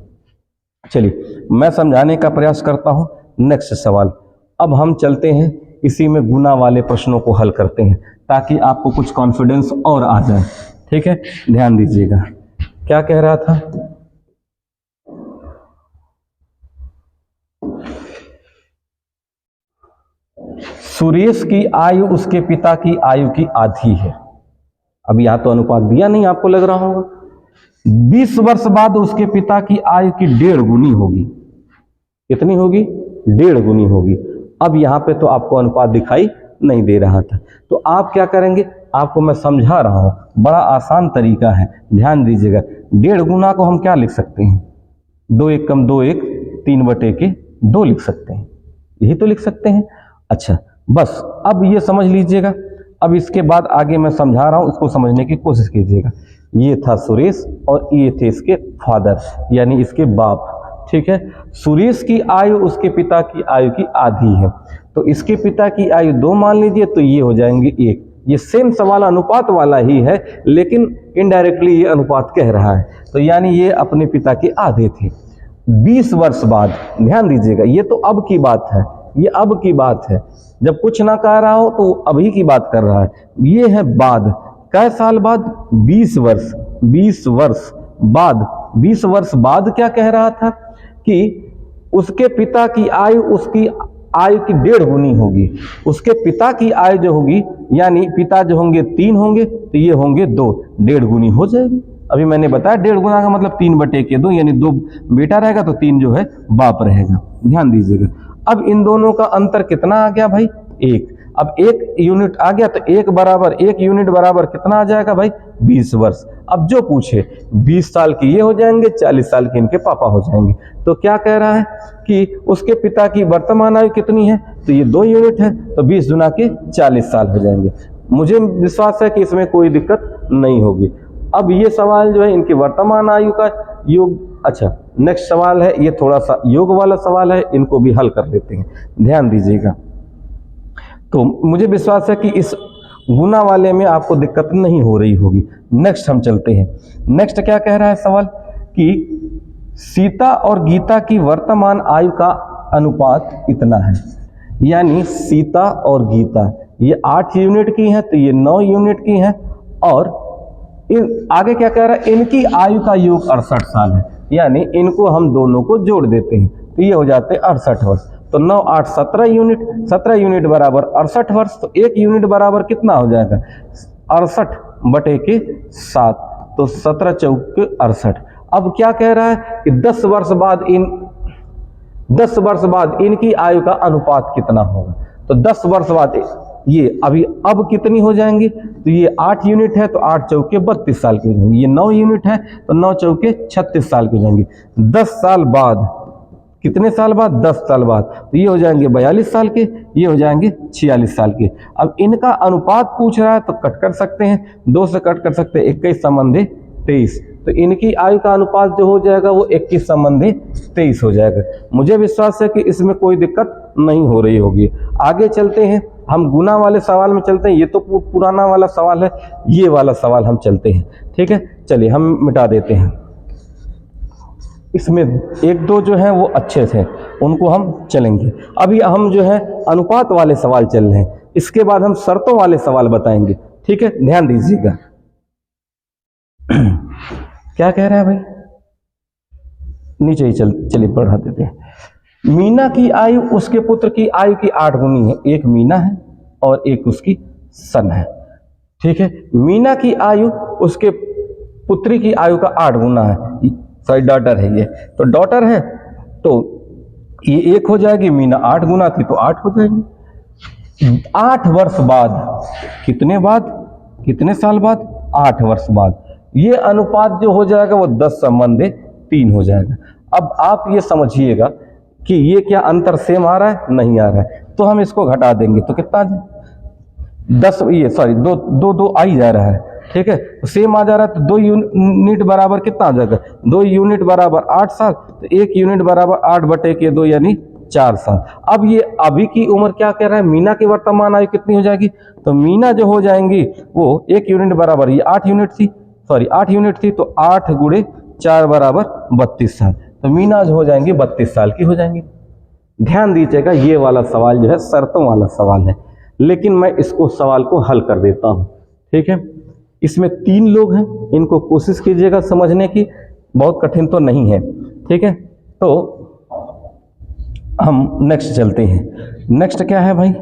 चलिए मैं समझाने का प्रयास करता हूं। नेक्स्ट सवाल, अब हम चलते हैं इसी में गुना वाले प्रश्नों को हल करते हैं, ताकि आपको कुछ कॉन्फिडेंस और आ जाए। ठीक है, ध्यान दीजिएगा। क्या कह रहा था? सुरेश की आयु उसके पिता की आयु की आधी है। अब यहां तो अनुपात दिया नहीं, आपको लग रहा होगा। 20 वर्ष बाद उसके पिता की आयु की 1.5 गुनी होगी। कितनी होगी? 1.5 गुनी होगी। अब यहां पे तो आपको अनुपात दिखाई नहीं दे रहा था, तो आप क्या करेंगे? आपको मैं समझा रहा हूं, बड़ा आसान तरीका है, ध्यान दीजिएगा। 1.5 गुना को हम क्या लिख सकते हैं? 2 1 कम 2 1, 3/2 लिख सकते हैं, यही तो लिख सकते हैं। अच्छा, बस अब ये समझ लीजिएगा। अब इसके बाद आगे मैं समझा रहा हूं, इसको समझने की कोशिश कीजिएगा। ये था सुरेश और ये थे इसके फादर, यानी इसके बाप। ठीक है, सुरेश की आयु उसके पिता की आयु की आधी है, तो इसके पिता की आयु 2 मान लीजिए, तो ये हो जाएंगे 1। ये सेम सवाल अनुपात वाला ही है, लेकिन इनडायरेक्टली ये अनुपात कह रहा है, तो यानी ये अपने पिता के आधे थे। 20 वर्ष बाद, ध्यान दीजिएगा, ये तो अब की बात है, ये अब की बात है, जब कुछ ना कह रहा हो तो अभी की बात कर रहा है। ये है बाद, कै साल बाद? 20 वर्ष। 20 वर्ष बाद, 20 वर्ष बाद क्या कह रहा था कि उसके पिता की आयु उसकी आयु की 1.5 गुनी होगी। उसके पिता की आयु जो होगी, यानी पिता जो होंगे 3 होंगे तो ये होंगे 2, 1.5 गुनी हो जाएगी। अभी मैंने बताया 1.5 गुना का मतलब 3/2, यानी 2 बेटा रहेगा तो 3 जो है बाप रहेगा। ध्यान दीजिएगा। अब इन दोनों का अंतर कितना आ गया भाई? 1। अब 1 यूनिट आ गया तो 1 यूनिट बराबर कितना आ जाएगा भाई? 20 वर्ष। अब जो पूछे 20 साल के ये हो जाएंगे, 40 साल के इनके पापा हो जाएंगे। तो क्या कह रहा है कि उसके पिता की वर्तमान आयु कितनी है? तो ये 2 यूनिट है, तो 20 गुना के 40 साल हो जाएंगे। मुझे विश्वास है कि इसमें कोई दिक्कत नहीं होगी। अब ये सवाल जो है इनकी वर्तमान आयु का योग। अच्छा, नेक्स्ट सवाल है, ये थोड़ा सा योग वाला सवाल है, इनको भी हल कर लेते हैं। ध्यान दीजिएगा। तो मुझे विश्वास है कि इस गुना वाले में आपको दिक्कत नहीं हो रही होगी। नेक्स्ट हम चलते हैं। नेक्स्ट क्या कह रहा है सवाल कि सीता और गीता की वर्तमान आयु का अनुपात इतना है। यानी सीता और गीता ये 8 यूनिट की हैं, तो ये 9 यूनिट की हैं। और आगे क्या कह रहा है? इनकी आयु का योग 68 साल है। यानी इनको हम दोनों को जोड़ देते हैं तो ये हो जाते हैं 68 वर्ष। तो 9 8 17 यूनिट, 17 यूनिट बराबर 68 वर्ष। तो 1 यूनिट बराबर कितना हो जाएगा? 68/7, तो 17 चौक 68। अब क्या कह रहा है कि 10 वर्ष बाद इनकी आयु का अनुपात कितना होगा? तो 10 वर्ष बाद ये अब कितनी हो जाएंगी? तो ये 8 यूनिट है तो 8 चौके 32 साल की हो जाएंगी। ये 9 यूनिट है तो 9 चौके 36 साल की हो जाएंगी। 10 साल बाद, कितने साल बाद? 10 साल बाद, तो ये हो जाएंगे 42 साल के, ये हो जाएंगे 46 साल के। अब इनका अनुपात पूछ रहा है तो कट कर सकते हैं, 2 से कट कर सकते हैं, 21 संबंधी 23। तो इनकी आयु का अनुपात जो हो जाएगा वो 21 संबंधी 23 हो जाएगा। मुझे विश्वास है कि इसमें कोई दिक्कत नहीं हो रही होगी। आगे चलते हैं, हम गुना वाले सवाल में चलते हैं। ये तो पुराना वाला सवाल है, ये वाला सवाल हम चलते हैं। ठीक है, चलिए हम मिटा देते हैं। इसमें 1-2 जो हैं वो अच्छे थे, उनको हम चलेंगे। अभी हम जो है अनुपात वाले सवाल चल रहे हैं, इसके बाद हम शर्तों वाले सवाल बताएंगे। ठीक है, ध्यान दीजिएगा। क्या कह रहा है भाई? नीचे ही चलिए पढ़ा देते हैं। मीना की आयु उसके पुत्र की आयु की 8 गुनी है। एक मीना है और एक उसकी सन है। ठीक है, मीना की आयु उसके पुत्री की आयु का 8 गुना है। सॉरी, डॉटर है ये, तो डॉटर है तो ये 1 हो जाएगी। मीना 8 गुना थी तो 8 हो जाएगी। 8 वर्ष बाद, कितने साल बाद? 8 वर्ष बाद ये अनुपात जो हो जाएगा वो 10 संबंधी 3 हो जाएगा। अब आप ये समझिएगा कि ये क्या अंतर सेम आ रहा है? नहीं आ रहा है, तो हम इसको घटा देंगे तो कितना आ जाए? 10, ये सॉरी 2 आ ही जा रहा है। ठीक है, तो सेम आ जा रहा है, तो 2 यूनिट बराबर कितना आ जाएगा? 2 यूनिट बराबर 8 साल, तो 1 यूनिट बराबर 8/2 यानी 4 साल। अब ये अभी की उम्र क्या कह रहा है? मीना की वर्तमान आयु कितनी हो जाएगी? तो मीना जो हो जाएंगी वो 1 यूनिट बराबर, ये 8 यूनिट थी, सॉरी 8 यूनिट थी, तो 8 × 4 बराबर 32 साल। तो मीना जो हो जाएंगी 32 साल की हो जाएंगी। ध्यान दीजिएगा, ये वाला सवाल जो है शर्तों वाला सवाल है, लेकिन मैं इसको सवाल को हल कर देता हूँ। ठीक है, इसमें 3 लोग हैं, इनको कोशिश कीजिएगा समझने की, बहुत कठिन तो नहीं है। ठीक है, तो हम नेक्स्ट चलते हैं। नेक्स्ट क्या है भाई?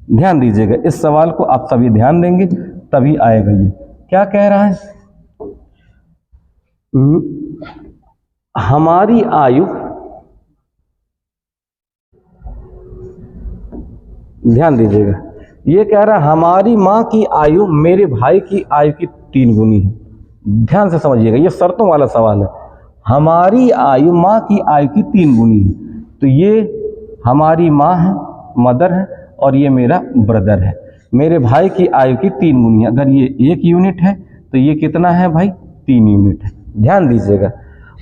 ध्यान दीजिएगा, इस सवाल को आप सभी ध्यान देंगे तभी आएगा। ये क्या कह रहा है? हमारी आयु, ध्यान दीजिएगा, ये कह रहा है हमारी माँ की आयु मेरे भाई की आयु की 3 गुनी है। ध्यान से समझिएगा, ये शर्तों वाला सवाल है। हमारी आयु माँ की आयु की 3 गुनी है, तो ये हमारी माँ है, मदर है, और ये मेरा ब्रदर है। मेरे भाई की आयु की 3 गुनी है। अगर ये 1 यूनिट है तो ये कितना है भाई? 3 यूनिट है। ध्यान दीजिएगा,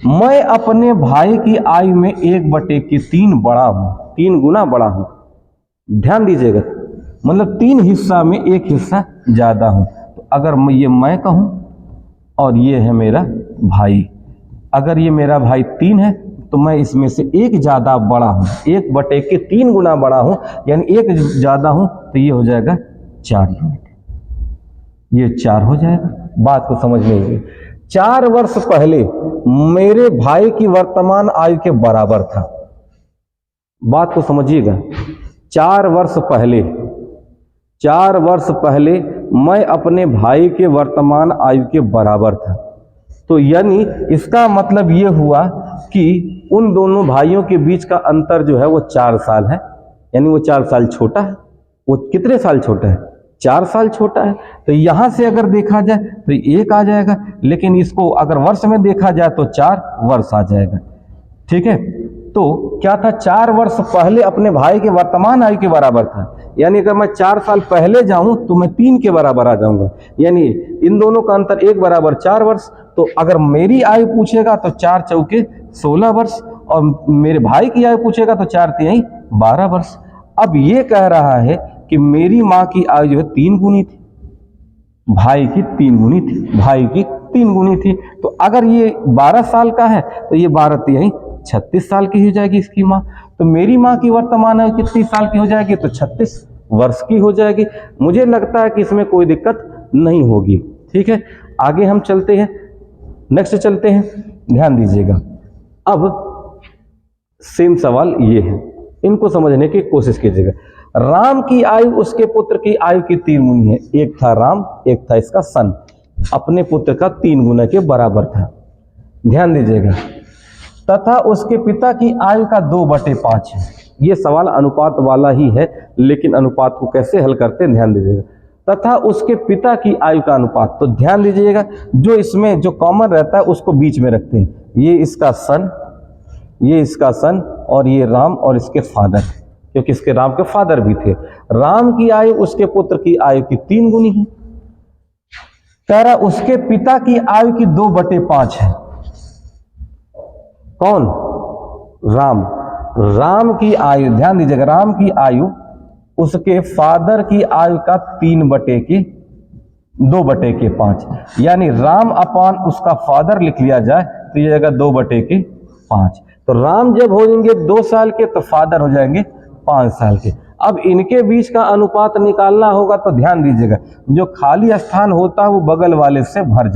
मैं अपने भाई की आयु में 1/3 बड़ा हूँ, 3 गुना बड़ा हूँ। ध्यान दीजिएगा, मतलब 3 हिस्सा में 1 हिस्सा ज्यादा हूँ। तो अगर ये मैं कहूँ और ये है मेरा भाई, अगर ये मेरा भाई 3 है, तो मैं इसमें से एक ज्यादा बड़ा हूं, 1/3 गुना बड़ा हूं, यानी एक ज्यादा हूं, तो ये हो जाएगा 4 यूनिट, ये 4 हो जाएगा। बात को समझ में आएगी। 4 वर्ष पहले मेरे भाई की वर्तमान आयु के बराबर था। बात को समझिएगा। 4 वर्ष पहले मैं अपने भाई के वर्तमान आयु के बराबर था। तो यानी इसका मतलब ये हुआ कि उन दोनों भाइयों के बीच का अंतर जो है वो 4 साल है, यानी वो 4 साल छोटा है। वो कितने साल छोटा है? 4 साल छोटा है। तो यहां से अगर देखा जाए तो 1 आ जाएगा, लेकिन इसको अगर वर्ष में देखा जाए तो 4 वर्ष आ जाएगा। ठीक है, तो क्या था, 4 वर्ष पहले अपने भाई के वर्तमान आयु के बराबर था, यानी अगर मैं 4 साल पहले जाऊं तो मैं 3 के बराबर आ जाऊंगा, यानी इन दोनों का अंतर 1 बराबर 4 वर्ष। तो अगर मेरी आयु पूछेगा तो 4 चौके 16 वर्ष, और मेरे भाई की आयु पूछेगा तो 4 तिहाई 12 वर्ष। अब ये कह रहा है कि मेरी माँ की आयु जो है 3 गुनी थी, भाई की 3 गुनी थी, तो अगर ये 12 साल का है तो ये 12 तिहाई 36 साल की हो जाएगी इसकी माँ। तो मेरी माँ की वर्तमान आयु कितनी साल की हो जाएगी? तो 36 वर्ष की हो जाएगी। मुझे लगता है कि इसमें कोई दिक्कत नहीं होगी। ठीक है, आगे हम चलते हैं, नेक्स्ट चलते हैं, ध्यान दीजिएगा। अब सेम सवाल ये है, इनको समझने की कोशिश कीजिएगा। राम की आयु उसके पुत्र की आयु की 3 गुनी है। एक था राम, एक था इसका सन, अपने पुत्र का 3 गुना के बराबर था। ध्यान दीजिएगा। तथा उसके पिता की आयु का 2/5 है। ये सवाल अनुपात वाला ही है, लेकिन अनुपात को कैसे हल करते हैं ध्यान दीजिएगा। तथा उसके पिता की आयु का अनुपात, तो ध्यान दीजिएगा, जो इसमें जो कॉमन रहता है उसको बीच में रखते हैं। ये इसका सन और ये राम और इसके फादर, क्योंकि इसके राम के फादर भी थे। राम की आयु उसके पुत्र की आयु की 3 गुनी है। कह रहा उसके पिता की आयु की 2/5 है। कौन? राम की आयु, ध्यान दीजिएगा, राम की आयु उसके फादर की आयु का 2/5, यानी राम अपान उसका फादर लिख लिया जाए तो ये जाएगा 2/5। तो राम जब हो जाएंगे 2 साल के तो फादर हो जाएंगे 5 साल के। अब इनके बीच का अनुपात निकालना होगा, तो ध्यान दीजिएगा, जो खाली स्थान होता है वो बगल वाले से भर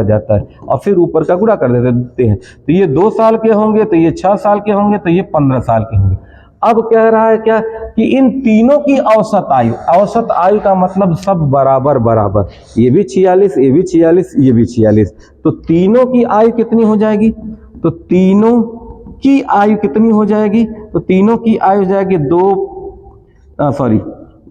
जाता है, और फिर ऊपर का गुणा कर देते हैं। तो ये 2 साल के होंगे, तो ये 6 साल के होंगे, तो ये 15 साल के होंगे। अब कह रहा है क्या कि इन तीनों की औसत आयु का मतलब सब बराबर, ये भी 46, ये भी 46, ये भी 46, तो तीनों की आयु कितनी हो जाएगी? तो तीनों की आयु कितनी हो जाएगी? तो तीनों की आयु हो जाएगी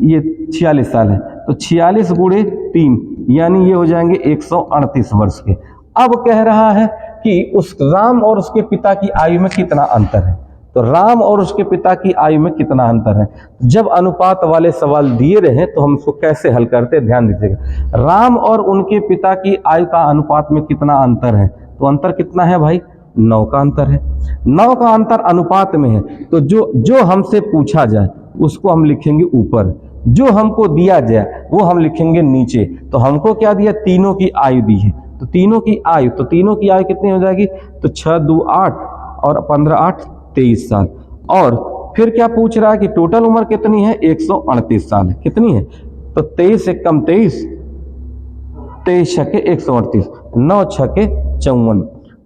ये 46 साल है, तो 46 गुणे 3, यानी ये हो जाएंगे 138 वर्ष के। अब कह रहा है कि उस राम और उसके पिता की आयु में कितना अंतर है। तो राम और उसके पिता की आयु में कितना अंतर है? जब अनुपात वाले सवाल दिए रहे तो हम इसको कैसे हल करते हैं, ध्यान दीजिएगा। राम और उनके पिता की आयु का अनुपात में कितना अंतर है? तो अंतर कितना है भाई? 9 का अंतर है। 9 का अंतर अनुपात में है, तो जो हमसे पूछा जाए उसको हम लिखेंगे ऊपर, जो हमको दिया जाए वो हम लिखेंगे नीचे। तो हमको क्या दिया? तीनों की आयु दी है, तो तीनों की आयु कितनी हो जाएगी? तो 6 2 8 और 15 8 23 साल। और फिर क्या पूछ रहा है कि टोटल उम्र कितनी है? 138 साल है। कितनी है? तो 23 से कम 23, 23 छके 138, 9 छके 54,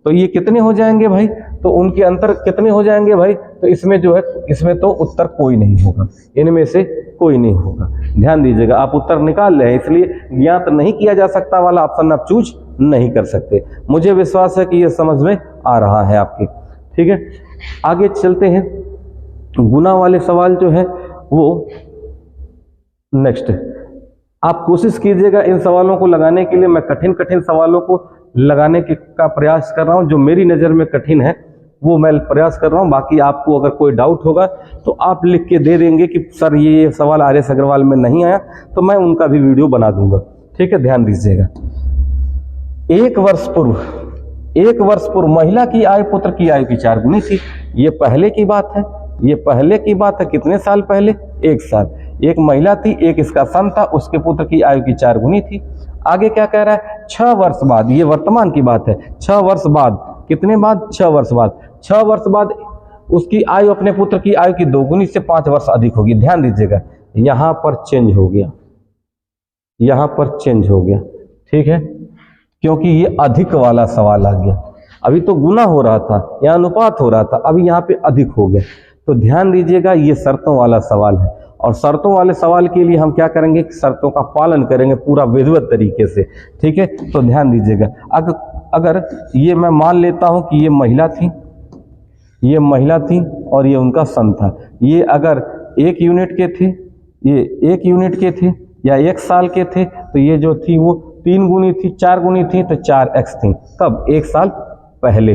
तो ये कितने हो जाएंगे भाई? तो उनके अंतर कितने हो जाएंगे भाई? तो इसमें जो है, इसमें तो उत्तर कोई नहीं होगा, इनमें से कोई नहीं होगा। ध्यान दीजिएगा, आप उत्तर निकाल ले, इसलिए ज्ञात नहीं किया जा सकता वाला ऑप्शन आप चूज नहीं कर सकते। मुझे विश्वास है कि यह समझ में आ रहा है आपके। ठीक है, आगे चलते हैं। गुना वाले सवाल जो है वो नेक्स्ट है। आप कोशिश कीजिएगा इन सवालों को लगाने के लिए। मैं कठिन सवालों को लगाने का प्रयास कर रहा हूं, जो मेरी नज़र में कठिन है वो मैं प्रयास कर रहा हूं। बाकी आपको अगर कोई डाउट होगा तो आप लिख के दे देंगे कि सर ये सवाल आर.एस. अग्रवाल में नहीं आया, तो मैं उनका भी वीडियो बना दूंगा। ठीक है, ध्यान दीजिएगा। 1 वर्ष पूर्व महिला की आयु पुत्र की आयु की 4 गुनी थी। ये पहले की बात है, कितने साल पहले? 1 साल। एक महिला थी, एक इसका सन था, उसके पुत्र की आयु की 4 गुनी थी। आगे क्या कह रहा है? 6 वर्ष बाद, ये वर्तमान की बात है, 6 वर्ष बाद कितने बाद? 6 वर्ष बाद। 6 वर्ष बाद उसकी आयु अपने पुत्र की आयु की दोगुनी से 5 वर्ष अधिक होगी। ध्यान दीजिएगा, यहां पर चेंज हो गया, यहां पर चेंज हो गया, ठीक है, क्योंकि ये अधिक वाला सवाल आ गया। अभी तो गुना हो रहा था, यहाँ अनुपात हो रहा था, अभी यहाँ पे अधिक हो गया। तो ध्यान दीजिएगा, ये शर्तों वाला सवाल है, और शर्तों वाले सवाल के लिए हम क्या करेंगे? शर्तों का पालन करेंगे पूरा विधिवत तरीके से, ठीक है। तो ध्यान दीजिएगा, अगर ये मैं मान लेता हूं कि ये महिला थी, ये महिला थी और ये उनका सन था, ये अगर 1 यूनिट के थे, ये 1 यूनिट के थे या 1 साल के थे, तो ये जो थी वो 3 गुनी थी, 4 गुनी थी, तो 4x थी। कब? 1 साल पहले,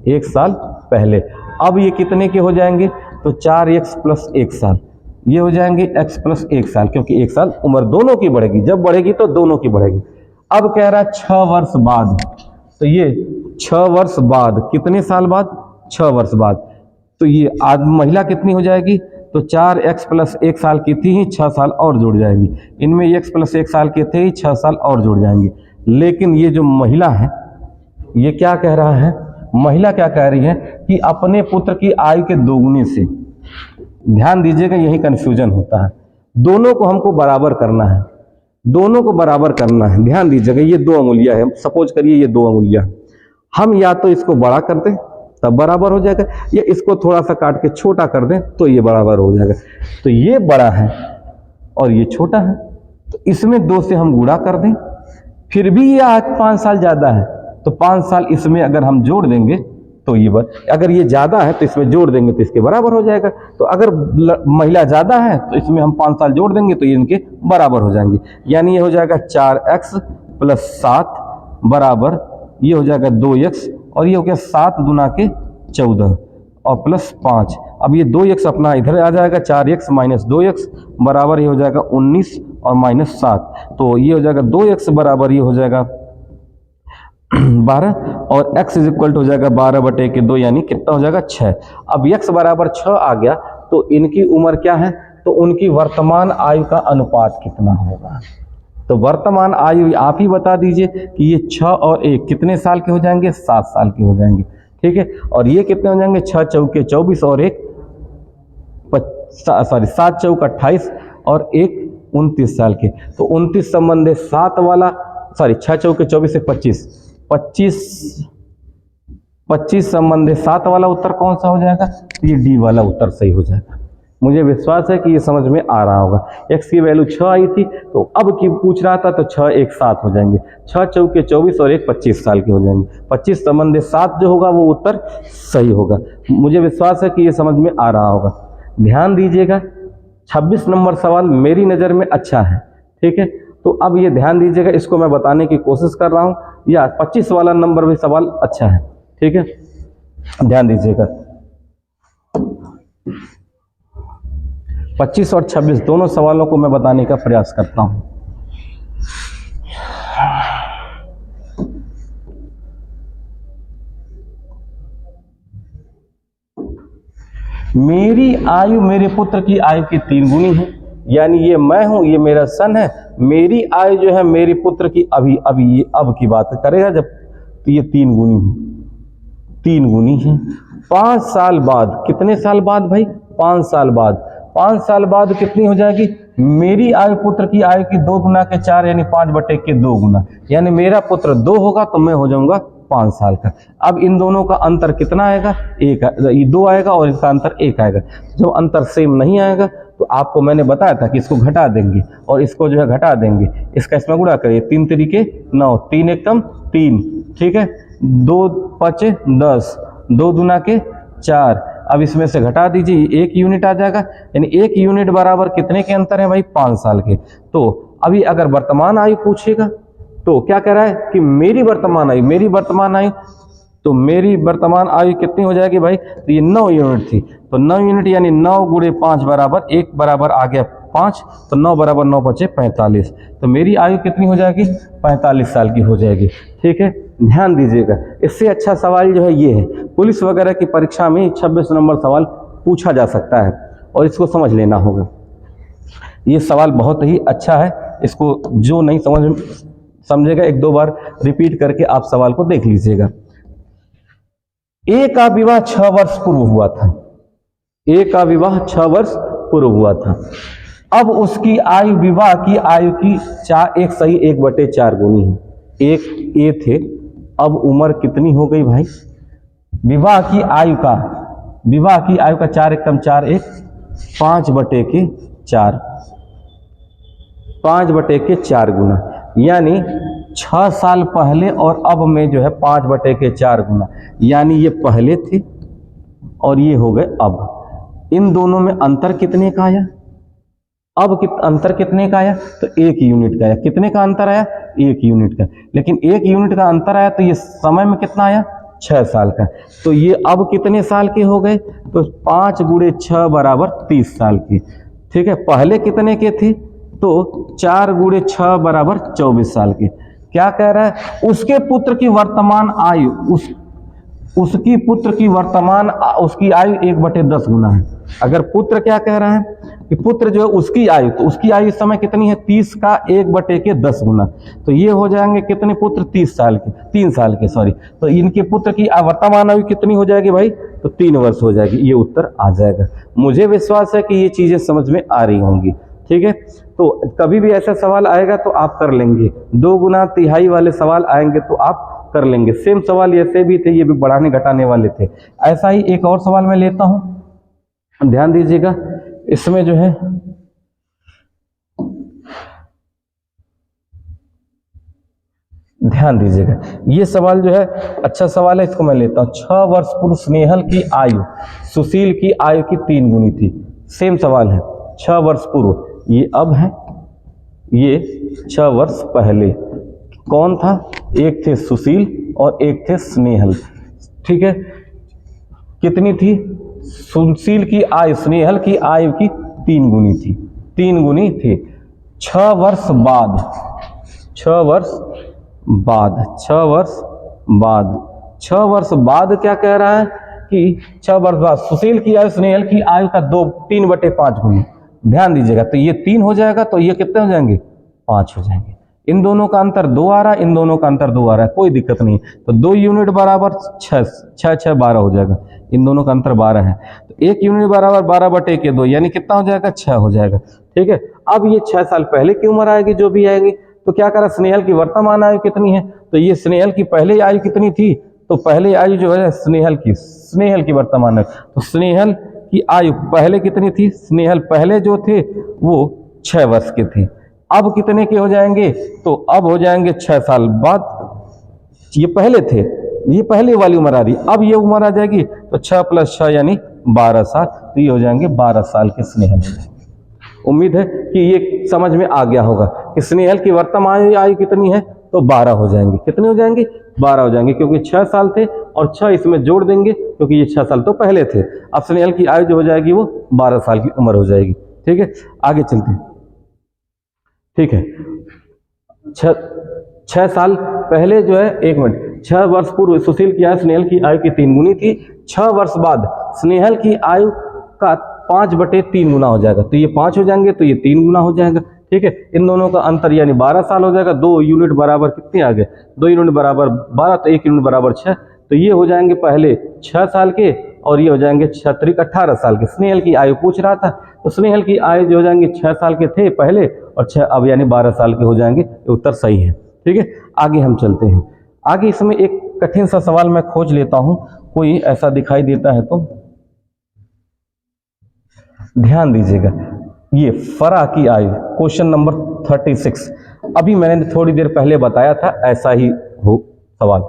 1 साल पहले। अब ये कितने के हो जाएंगे? तो 4x प्लस 1 साल, ये हो जाएंगे x प्लस 1 साल, क्योंकि 1 साल उम्र दोनों की बढ़ेगी, जब बढ़ेगी तो दोनों की बढ़ेगी। अब कह रहा है 6 वर्ष बाद, तो ये 6 वर्ष बाद, कितने साल बाद? 6 वर्ष बाद। तो ये आज महिला कितनी हो जाएगी? तो 4x प्लस 1 साल की थी ही, 6 साल और जुड़ जाएगी। इनमें x प्लस 1 साल के थे ही, 6 साल और जुड़ जाएंगे। लेकिन ये जो महिला है, ये क्या कह रहा है? महिला क्या कह रही है कि अपने पुत्र की आयु के दोगुने से। ध्यान दीजिएगा, यही कंफ्यूजन होता है। दोनों को हमको बराबर करना है, दोनों को बराबर करना है। ध्यान दीजिएगा, ये 2 अंगुलियां हैं, सपोज करिए ये 2 अंगुलियां, हम या तो इसको बड़ा कर दें तब बराबर हो जाएगा, या इसको थोड़ा सा काट के छोटा कर दें तो ये बराबर हो जाएगा। तो ये बड़ा है और ये छोटा है, तो इसमें 2 से हम गुणा कर दें, फिर भी ये आज 5 साल ज़्यादा है, तो 5 साल इसमें अगर हम जोड़ देंगे तो ये अगर ये ज़्यादा है तो इसमें जोड़ देंगे तो इसके बराबर हो जाएगा। तो अगर महिला ज़्यादा है तो इसमें हम 5 साल जोड़ देंगे तो ये इनके बराबर हो जाएंगे। यानी ये हो जाएगा 4x प्लस 7 बराबर, ये हो जाएगा 2x, और ये हो गया 7 दुना के 14 और प्लस 5। अब ये 2x अपना इधर आ जाएगा, 4x माइनस 2x बराबर ये हो जाएगा 19 और माइनस 7। तो ये हो जाएगा 2x बराबर ये हो जाएगा 12, और x इज इक्वल टू हो जाएगा 12/2, यानी कितना हो जाएगा? 6। अब x बराबर 6 आ गया, तो इनकी उम्र क्या है? तो उनकी वर्तमान आयु का अनुपात कितना होगा? तो वर्तमान आयु आप ही बता दीजिए कि ये 6 और 1 कितने साल के हो जाएंगे? 7 साल के हो जाएंगे, ठीक है। और ये कितने हो जाएंगे? 6 चौके 24 और 1 7 चौक 28 और 1 29 साल के। तो 29 संबंधे 7 वाला, 6 चौके 24 से 25 संबंधे 7 वाला उत्तर कौन सा हो जाएगा? ये डी वाला उत्तर सही हो जाएगा। मुझे विश्वास है कि ये समझ में आ रहा होगा। x की वैल्यू 6 आई थी, तो अब की पूछ रहा था, तो 6 1 7 हो जाएंगे, 6 चौके 24 और 1 25 साल के हो जाएंगे। 25 संबंधे 7 जो होगा वो उत्तर सही होगा। मुझे विश्वास है कि ये समझ में आ रहा होगा। ध्यान दीजिएगा, 26 नंबर सवाल मेरी नज़र में अच्छा है, ठीक है। तो अब ये ध्यान दीजिएगा, इसको मैं बताने की कोशिश कर रहा हूँ, या 25 वाला नंबर भी सवाल अच्छा है, ठीक है। ध्यान दीजिएगा, 25 और 26 दोनों सवालों को मैं बताने का प्रयास करता हूं। मेरी आयु मेरे पुत्र की आयु की 3 गुनी है, यानी ये मैं हूं, ये मेरा सन है। मेरी आयु जो है मेरे पुत्र की अब की बात करेगा जब, तो ये 3 गुनी है, 3 गुनी है। 5 साल बाद, कितने साल बाद भाई? 5 साल बाद। 5 साल बाद कितनी हो जाएगी? मेरी आयु पुत्र की आयु की 2 गुना के 4, यानी 5/2 गुना, यानी मेरा पुत्र 2 होगा तो मैं हो जाऊंगा 5 साल का। अब इन दोनों का अंतर कितना आएगा? 1, 2 आएगा और इसका अंतर 1 आएगा। जब अंतर सेम नहीं आएगा तो आपको मैंने बताया था कि इसको घटा देंगे और इसको जो है घटा देंगे, इसका इसमें गुणा करिए, 3 तरीके 9, 3 एकम 3, ठीक है, 2 5 10, 2 दुना के 4। अब इसमें से घटा दीजिए, 1 यूनिट आ जाएगा, यानी 1 यूनिट बराबर कितने के अंतर है भाई? 5 साल के। तो अभी अगर वर्तमान आयु पूछेगा तो क्या कह रहा है कि मेरी वर्तमान आयु, तो मेरी वर्तमान आयु कितनी हो जाएगी भाई? तो ये 9 यूनिट थी, तो 9 यूनिट यानी 9 गुणे 5 बराबर 1 बराबर आ गया 5, तो 9 बराबर 9 बचे 45, तो मेरी आयु कितनी हो जाएगी? 45 साल की हो जाएगी, ठीक है। ध्यान दीजिएगा, इससे अच्छा सवाल जो है ये है, पुलिस वगैरह की परीक्षा में 26 नंबर सवाल पूछा जा सकता है और इसको समझ लेना होगा। ये सवाल बहुत ही अच्छा है, इसको जो नहीं समझेगा 1-2 बार रिपीट करके आप सवाल को देख लीजिएगा। ए का विवाह 6 वर्ष पूर्व हुआ था, ए का विवाह 6 वर्ष पूर्व हुआ था। अब उसकी आयु, विवाह की आयु की 1/1 गुनी है। एक ए थे, अब उम्र कितनी हो गई भाई? विवाह की आयु का 4 एकम 4 1 5/4 5/4 गुना, यानी 6 साल पहले और अब में जो है 5/4 गुना, यानी ये पहले थे और ये हो गए अब। इन दोनों में अंतर कितने का आया? अब अंतर कितने का आया? तो 1 यूनिट का आया। कितने का अंतर आया? 1 यूनिट का। लेकिन 1 यूनिट का अंतर आया तो ये समय में कितना आया? 6 साल का। तो ये अब कितने साल के हो गए? तो 5 × 6 = 30 साल के। ठीक है, पहले कितने के थे? तो 4 × 6 = 24 साल के। क्या कह रहा है? उसके पुत्र की वर्तमान आयु, उसकी पुत्र की वर्तमान उसकी आयु 1/10 गुना है। अगर पुत्र क्या कह रहा है कि पुत्र जो है उसकी आयु, तो उसकी आयु इस समय कितनी है? 30 का 1/10 गुना। तो ये हो जाएंगे कितने पुत्र? 3 साल के सॉरी। तो इनके पुत्र की वर्तमान आयु कितनी हो जाएगी भाई? तो 3 वर्ष हो जाएगी। ये उत्तर आ जाएगा। मुझे विश्वास है कि ये चीजें समझ में आ रही होंगी। ठीक है, तो कभी भी ऐसा सवाल आएगा तो आप कर लेंगे। 2 गुना तिहाई वाले सवाल आएंगे तो आप कर लेंगे। सेम सवाल ऐसे भी थे, ये भी बढ़ाने घटाने वाले थे। ऐसा ही एक और सवाल मैं लेता हूं, ध्यान दीजिएगा। इसमें जो है ध्यान दीजिएगा, ये सवाल जो है अच्छा सवाल है, इसको मैं लेता हूं। 6 वर्ष पूर्व स्नेहल की आयु सुशील की आयु की 3 गुनी थी। सेम सवाल है, 6 वर्ष पूर्व, ये अब है, ये 6 वर्ष पहले। कौन था? एक थे सुशील और एक थे स्नेहल। ठीक है, कितनी थी? सुशील की आयु स्नेहल की आयु की 3 गुनी थी, 3 गुनी थी। 6 वर्ष बाद, 6 वर्ष बाद, 6 वर्ष बाद, 6 वर्ष बाद क्या कह रहा है कि 6 वर्ष बाद सुशील की आयु स्नेहल की आयु का 3/5 गुनी। ध्यान दीजिएगा, तो ये 3 हो जाएगा, तो ये कितने हो जाएंगे? 5 हो जाएंगे। इन दोनों का अंतर 2 आ रहा है, इन दोनों का अंतर 2 आ रहा है, कोई दिक्कत नहीं। तो 2 यूनिट बराबर 6 6 12 हो जाएगा। इन दोनों का अंतर 12 है, तो 1 यूनिट बराबर 12/2, यानी कितना हो जाएगा? 6 हो जाएगा। ठीक है, अब ये 6 साल पहले की उम्र आएगी जो भी आएगी। तो क्या करा? स्नेहल की वर्तमान आयु कितनी है? तो ये स्नेहल की पहले आयु कितनी थी? तो पहले आयु जो है स्नेहल की वर्तमान आयु, तो स्नेहल की आयु पहले कितनी थी? स्नेहल पहले जो थे वो 6 वर्ष के थे। अब कितने के हो जाएंगे? तो अब हो जाएंगे 6 साल बाद। ये पहले थे, ये पहले वाली उम्र आ रही, अब ये उम्र आ जाएगी, तो 6 + 6 यानी 12 साल। तो ये हो जाएंगे 12 साल के स्नेहल। उम्मीद है कि ये समझ में आ गया होगा कि स्नेहल की वर्तमान आयु कितनी है? तो 12 हो जाएंगे। कितने हो जाएंगे? 12 हो जाएंगे, क्योंकि 6 साल थे और 6 इसमें जोड़ देंगे, क्योंकि ये 6 साल तो पहले थे। अब स्नेहल की आयु जो हो जाएगी वो 12 साल की उम्र हो जाएगी। ठीक है, आगे चलते हैं। ठीक है, 6 साल पहले जो है, 1 मिनट, 6 वर्ष पूर्व सुशील की आयु स्नेहल की आयु की 3 गुनी थी। 6 वर्ष बाद स्नेहल की आयु का 5/3 गुना हो जाएगा। तो ये 5 हो जाएंगे, तो ये 3 गुना हो जाएगा। ठीक है, इन दोनों का अंतर यानी 12 साल हो जाएगा। 2 यूनिट बराबर कितने आ गए? 2 यूनिट बराबर 12, तो 1 यूनिट बराबर 6। तो ये हो जाएंगे पहले 6 साल के और ये हो जाएंगे 6 × 18 साल के। स्नेहल की आयु पूछ रहा था, तो स्नेहल की आयु जो हो जाएंगे 6 साल के थे पहले और 6 अब यानी 12 साल के हो जाएंगे। ये उत्तर सही है। ठीक है, आगे हम चलते हैं। आगे इसमें एक कठिन सा सवाल मैं खोज लेता हूं, कोई ऐसा दिखाई देता है तो ध्यान दीजिएगा। ये फरा की आयु, क्वेश्चन नंबर 36। अभी मैंने थोड़ी देर पहले बताया था, ऐसा ही हो सवाल।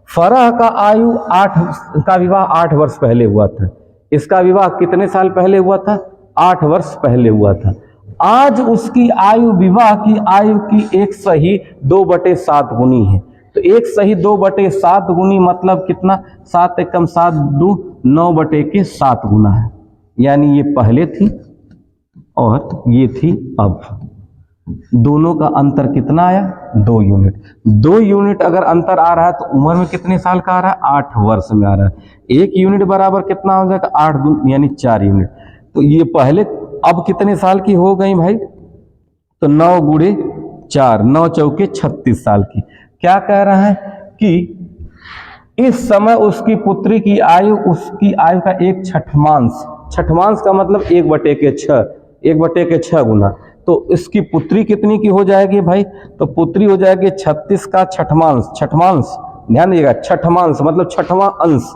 फरा का आयु 8 का विवाह 8 वर्ष पहले हुआ था। इसका विवाह कितने साल पहले हुआ था? 8 वर्ष पहले हुआ था। आज उसकी आयु विवाह की आयु की 1/2 गुनी है। तो 1/2 गुनी मतलब कितना? 7 एकम 7 2 9/7 गुना है। यानी ये पहले थी और ये थी अब। दोनों का अंतर कितना आया? 2 यूनिट। 2 यूनिट अगर अंतर आ रहा है तो उम्र में कितने साल का आ रहा है? 8 वर्ष में आ रहा है। 1 यूनिट बराबर कितना हो जाएगा? 8 दूनी यानी 4 यूनिट। तो ये पहले अब कितने साल की हो गई भाई? तो 9 × 4, 9 × 4 36 साल की। क्या कह रहा है कि इस समय उसकी पुत्री की आयु उसकी आयु का 1/6 छठमांश का मतलब 1/6 1/6 गुना। तो इसकी पुत्री कितनी की हो जाएगी भाई? तो पुत्री हो जाएगी 36 का छठमांश। छठमांश ध्यान दीजिएगा, छठमांश मतलब छठवां अंश,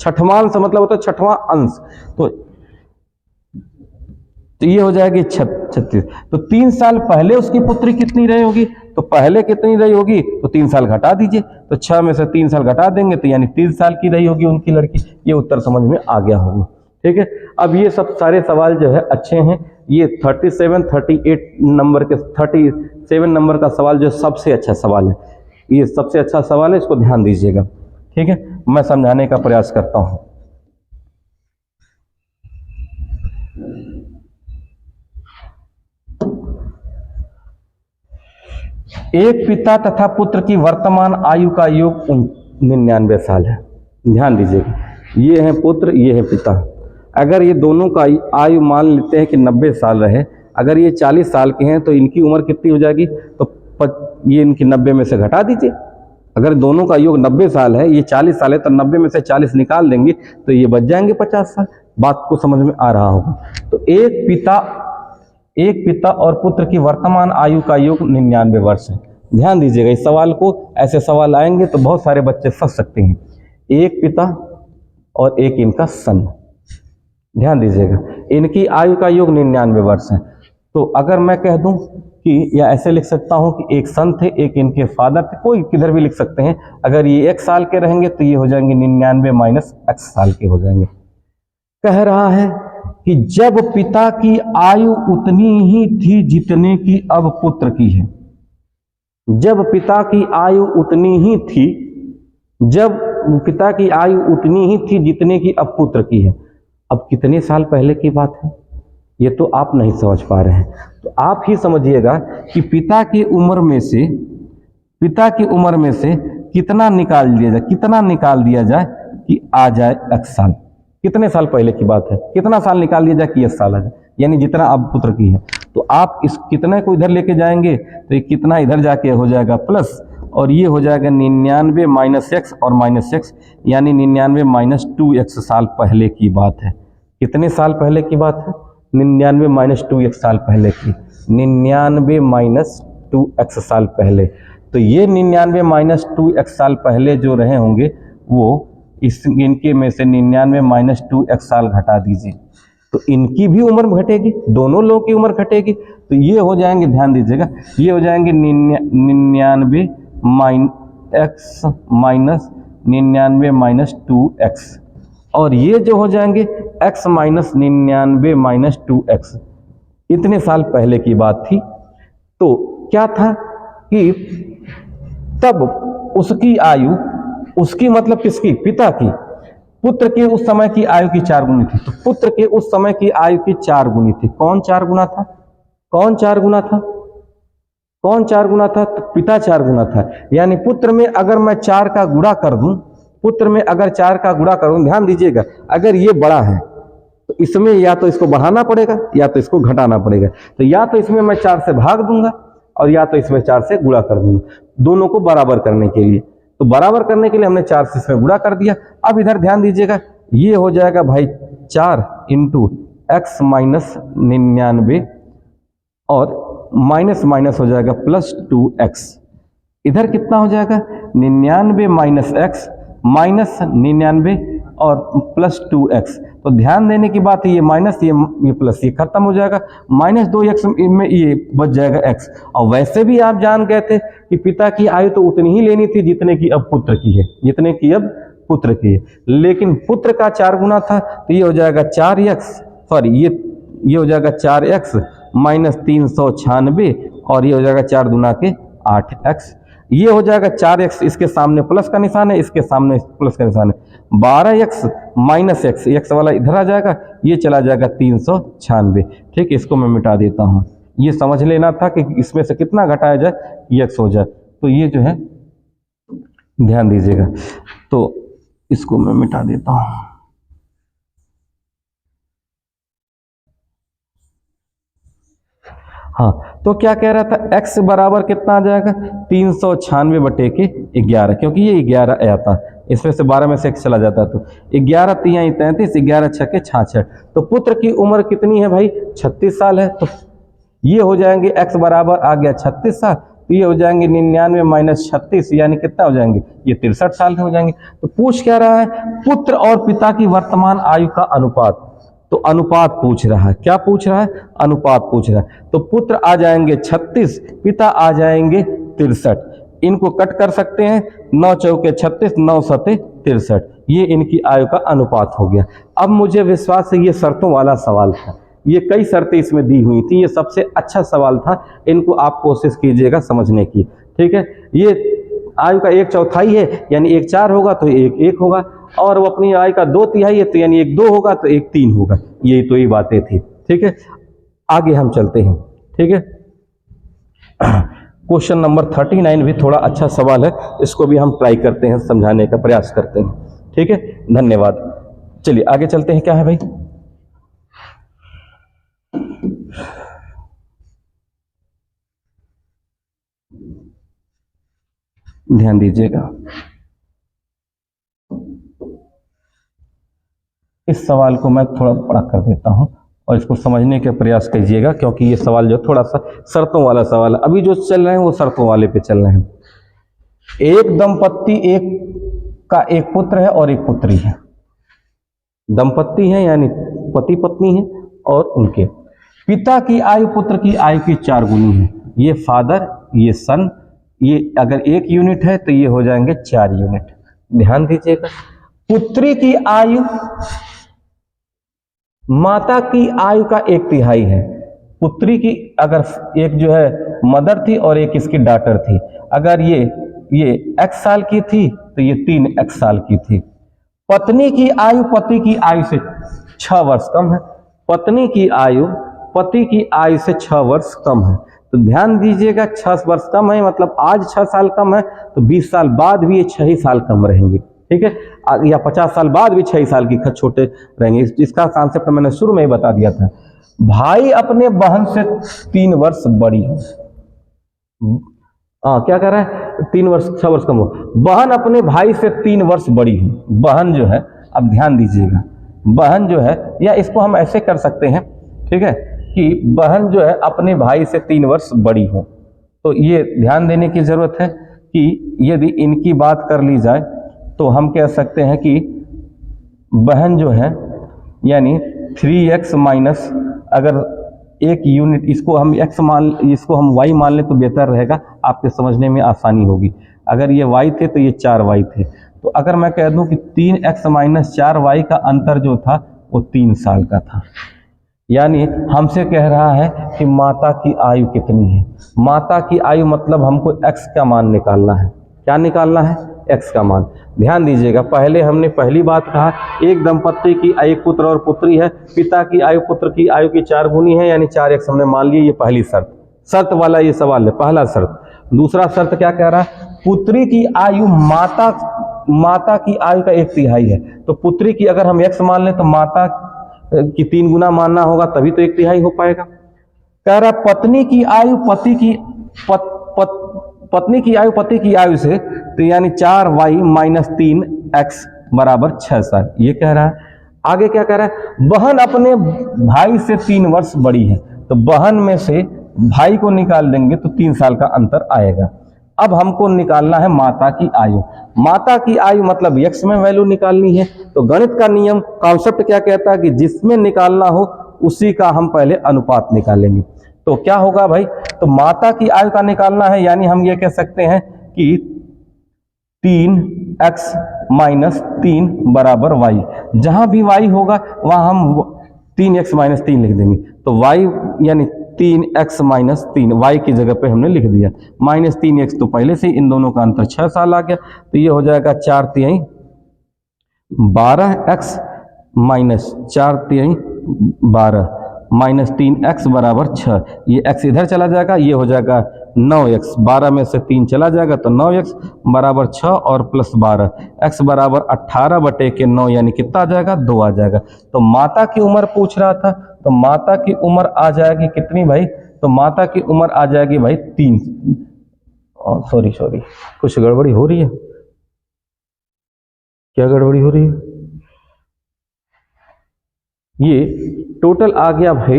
छठमांश मतलब होता है छठवां अंश। तो ये हो जाएगी 36। तो 3 साल पहले उसकी पुत्री कितनी रही होगी? तो पहले कितनी रही होगी? तो 3 साल घटा दीजिए, तो 6 में से 3 साल घटा देंगे तो यानी 3 साल की रही होगी उनकी लड़की। ये उत्तर समझ में आ गया होगा। ठीक है, अब ये सब सारे सवाल जो है अच्छे हैं। ये 37 38 नंबर के 37 नंबर का सवाल जो सबसे अच्छा सवाल है, ये सबसे अच्छा सवाल है, इसको ध्यान दीजिएगा। ठीक है, मैं समझाने का प्रयास करता हूं। एक पिता तथा पुत्र की वर्तमान आयु का योग 99 साल है। ध्यान दीजिएगा, ये है पुत्र, ये है पिता। अगर ये दोनों का आयु मान लेते हैं कि 90 साल रहे, अगर ये 40 साल के हैं तो इनकी उम्र कितनी हो जाएगी? तो ये इनकी 90 में से घटा दीजिए। अगर दोनों का योग 90 साल है, ये 40 साल है, तो 90 में से 40 निकाल देंगे तो ये बच जाएंगे 50 साल। बात को समझ में आ रहा होगा। तो एक पिता और पुत्र की वर्तमान आयु का योग 99 वर्ष है। ध्यान दीजिएगा, इस सवाल को, ऐसे सवाल आएंगे तो बहुत सारे बच्चे फंस सकते हैं। एक पिता और एक इनका सन, ध्यान दीजिएगा, इनकी आयु का योग 99 वर्ष है। तो अगर मैं कह दूं कि, या ऐसे लिख सकता हूं कि एक सन थे, एक इनके फादर थे, कोई किधर भी लिख सकते हैं। अगर ये 1 साल के रहेंगे तो ये हो जाएंगे 99 माइनस x साल के हो जाएंगे। कह रहा है कि जब पिता की आयु उतनी ही थी जितने की अब पुत्र की है। जब पिता की आयु उतनी ही थी, जब पिता की आयु उतनी ही थी जितने की अब पुत्र की है। अब कितने साल पहले की बात है, ये तो आप नहीं समझ पा रहे हैं। तो आप ही समझिएगा कि पिता की उम्र में से कितना निकाल दिया जाए कि आ जाए x साल। कितने साल पहले की बात है, कितना साल निकाल दिया जाए कि x साल आ जाए, यानी जितना अब पुत्र की है। तो आप इस कितने को इधर लेके जाएंगे तो ये कितना इधर जाके हो जाएगा प्लस, और ये हो जाएगा 99 माइनस x और माइनस x, यानी 99 माइनस 2x साल पहले की बात है। कितने साल पहले की बात है? 99 माइनस 2x साल पहले की। 99 माइनस 2x साल पहले। तो ये 99 माइनस 2x साल पहले जो रहे होंगे, वो इनके में से 99 माइनस 2x साल घटा दीजिए तो इनकी भी उम्र घटेगी, दोनों लोगों की उम्र घटेगी। तो ये हो जाएंगे, ध्यान दीजिएगा, ये हो जाएंगे 99 x माइनस 99 माइनस 2x, और ये जो हो जाएंगे x माइनस 99 माइनस 2x। इतने साल पहले की बात थी। तो क्या था कि तब उसकी आयु, उसकी मतलब किसकी? पिता की। पुत्र के उस समय की आयु की 4 गुनी थी। तो पुत्र के उस समय की आयु की 4 गुनी थी। कौन 4 गुना था? कौन 4 गुना था? कौन 4 गुना था? तो पिता 4 गुना था। यानी पुत्र में अगर मैं 4 का गुणा कर दूं, पुत्र में अगर 4 का गुणा करूं, ध्यान दीजिएगा, अगर ये बड़ा है तो इसमें या तो इसको बढ़ाना पड़ेगा या तो इसको घटाना पड़ेगा। तो या तो इसमें मैं 4 से भाग दूंगा और या तो इसमें 4 से गुणा कर दूंगा, दोनों को बराबर करने के लिए। तो बराबर करने के लिए हमने 4 से इसमें गुणा कर दिया। अब इधर ध्यान दीजिएगा, ये हो जाएगा भाई 4 इंटू एक्स माइनस 99 और माइनस माइनस हो जाएगा प्लस 2x। इधर कितना हो जाएगा? 99 माइनस एक्स माइनस 99 और प्लस 2x। तो ध्यान देने की बात है, ये माइनस ये प्लस, ये खत्म हो जाएगा। माइनस 2x में ये बच जाएगा x। और वैसे भी आप जान गए थे कि पिता की आयु तो उतनी ही लेनी थी जितने की अब पुत्र की है, जितने की अब पुत्र की है। लेकिन पुत्र का 4 गुना था, तो ये हो जाएगा 4x, सॉरी ये हो जाएगा 4x माइनस 396 और ये हो जाएगा 4 गुना के 8x। ये हो जाएगा 4x, इसके सामने प्लस का निशान है, इसके सामने प्लस का निशान है। 12x माइनस x, x वाला इधर आ जाएगा, ये चला जाएगा 396। ठीक, इसको मैं मिटा देता हूँ। ये समझ लेना था कि इसमें से कितना घटाया जाए कि x हो जाए। तो ये जो है ध्यान दीजिएगा, तो इसको मैं मिटा देता हूँ। हाँ, तो क्या कह रहा था? x बराबर कितना आ जाएगा? 396 बटे के 11, क्योंकि ये 11 आया था, इसमें से 12 में से 1 चला जाता है तो 11 तिहाई 33, 11 छक्के 66। तो पुत्र की उम्र कितनी है भाई? 36 साल है। तो ये हो जाएंगे x बराबर आ गया 36 साल, तो ये हो जाएंगे 99 माइनस 36 यानी कितना हो जाएंगे? ये 63 साल के हो जाएंगे। तो पूछ क्या रहा है? पुत्र और पिता की वर्तमान आयु का अनुपात। तो अनुपात पूछ रहा है। क्या पूछ रहा है? अनुपात पूछ रहा है। तो पुत्र आ जाएंगे 36, पिता आ जाएंगे 63। इनको कट कर सकते हैं, 9 चौके 36, 9 सते 63। ये इनकी आयु का अनुपात हो गया। अब मुझे विश्वास है ये शर्तों वाला सवाल था, ये कई शर्तें इसमें दी हुई थी, ये सबसे अच्छा सवाल था। इनको आप कोशिश कीजिएगा समझने की, ठीक है। ये आयु का 1/4 है, यानी 1 4 होगा तो 1 1 होगा, और वो अपनी आयु का 2/3 है तो यानी 1 2 होगा तो 1 3 होगा। यही तो ये बातें थी, ठीक है। आगे हम चलते हैं, ठीक है। क्वेश्चन नंबर 39 भी थोड़ा अच्छा सवाल है, इसको भी हम ट्राई करते हैं, समझाने का प्रयास करते हैं, ठीक है। धन्यवाद। चलिए आगे चलते हैं। क्या है भाई? ध्यान दीजिएगा, इस सवाल को मैं थोड़ा बड़ा कर देता हूं और इसको समझने के प्रयास कीजिएगा, क्योंकि ये सवाल जो थोड़ा सा शर्तों वाला सवाल है। अभी जो चल रहे हैं वो शर्तों वाले पे चल रहे हैं। एक दंपत्ति का एक पुत्र है और एक पुत्री है। दंपत्ति है यानी पति पत्नी है, और उनके पिता की आयु पुत्र की आयु की 4 गुनी है। ये फादर, ये सन, ये अगर 1 यूनिट है तो ये हो जाएंगे 4 यूनिट। ध्यान दीजिएगा, पुत्री की आयु माता की आयु का 1/3 है। पुत्री की अगर एक जो है मदर थी और एक इसकी डॉटर थी, अगर ये x साल की थी तो ये 3x साल की थी। पत्नी की आयु पति की आयु से 6 वर्ष कम है। पत्नी की आयु पति की आयु से 6 वर्ष कम है। तो ध्यान दीजिएगा, 6 वर्ष कम है मतलब आज 6 साल कम है तो 20 साल बाद भी ये 6 ही साल कम रहेंगे, ठीक है। या 50 साल बाद भी 6 साल की छोटे रहेंगे। इसका कॉन्सेप्ट मैंने शुरू में ही बता दिया था। भाई अपने बहन से 3 वर्ष बड़ी है। क्या कह रहा है? 3 वर्ष 6 वर्ष कम हो। बहन अपने भाई से 3 वर्ष बड़ी है। बहन जो है, अब ध्यान दीजिएगा, बहन जो है, या इसको हम ऐसे कर सकते हैं, ठीक है, कि बहन जो है अपने भाई से 3 वर्ष बड़ी हो। तो ये ध्यान देने की जरूरत है कि यदि इनकी बात कर ली जाए तो हम कह सकते हैं कि बहन जो है यानी 3x माइनस, अगर 1 यूनिट, इसको हम x मान, इसको हम y मान लें तो बेहतर रहेगा, आपके समझने में आसानी होगी। अगर ये y थे तो ये 4y थे। तो अगर मैं कह दूं कि 3x माइनस 4y का अंतर जो था वो 3 साल का था, यानी हमसे कह रहा है कि माता की आयु कितनी है। माता की आयु मतलब हमको x का मान निकालना है। क्या निकालना है? x का मान। ध्यान दीजिएगा, पहले हमने पहली बात कहा, एक दंपत्ति की आयु पुत्र और पुत्री है, पिता की आयु पुत्र की आयु की 4 गुनी है, यानी 4x हमने मान लिया। ये पहली शर्त वाला ये सवाल है, पहला शर्त। दूसरा शर्त क्या कह रहा है? पुत्री की आयु माता की आयु का 1/3 है। तो पुत्री की अगर हम x मान लें तो माता की 3 गुना मानना होगा, तभी तो 1/3 हो पाएगा। कह रहा पत्नी की आयु पत्नी की आयु पति की आयु से, तो यानी 4y माइनस 3x बराबर 6 साल, ये कह रहा है। आगे क्या कह रहा है? बहन अपने भाई से 3 वर्ष बड़ी है। तो बहन में से भाई को निकाल देंगे तो 3 साल का अंतर आएगा। अब हमको निकालना है माता की आयु। माता की आयु मतलब x में वैल्यू निकालनी है। तो गणित का नियम, कॉन्सेप्ट क्या कहता है कि जिसमें निकालना हो उसी का हम पहले अनुपात निकालेंगे। तो क्या होगा भाई? तो माता की आयु का निकालना है, यानी हम ये कह सकते हैं कि 3x माइनस 3 बराबर y। जहां भी y होगा वहां हम 3x माइनस 3 लिख देंगे। तो y यानी 3x माइनस 3, y की जगह पे हमने लिख दिया। माइनस 3x तो पहले से इन दोनों का अंतर 6 साल आ गया, तो ये हो जाएगा 4 तिहाई 12x माइनस 4 तिहाई 12 माइनस 3x बराबर 6। ये x इधर चला जाएगा, ये हो जाएगा 9x। 12 में से 3 चला जाएगा तो 9x बराबर 6 और प्लस 12, x बराबर 18/9, यानी कितना आ जाएगा? 2 आ जाएगा। तो माता की उम्र पूछ रहा था, तो माता की उम्र आ जाएगी कितनी भाई? तो माता की उम्र आ जाएगी भाई 3। सॉरी कुछ गड़बड़ी हो रही है। क्या गड़बड़ी हो रही है? ये टोटल आ गया भाई,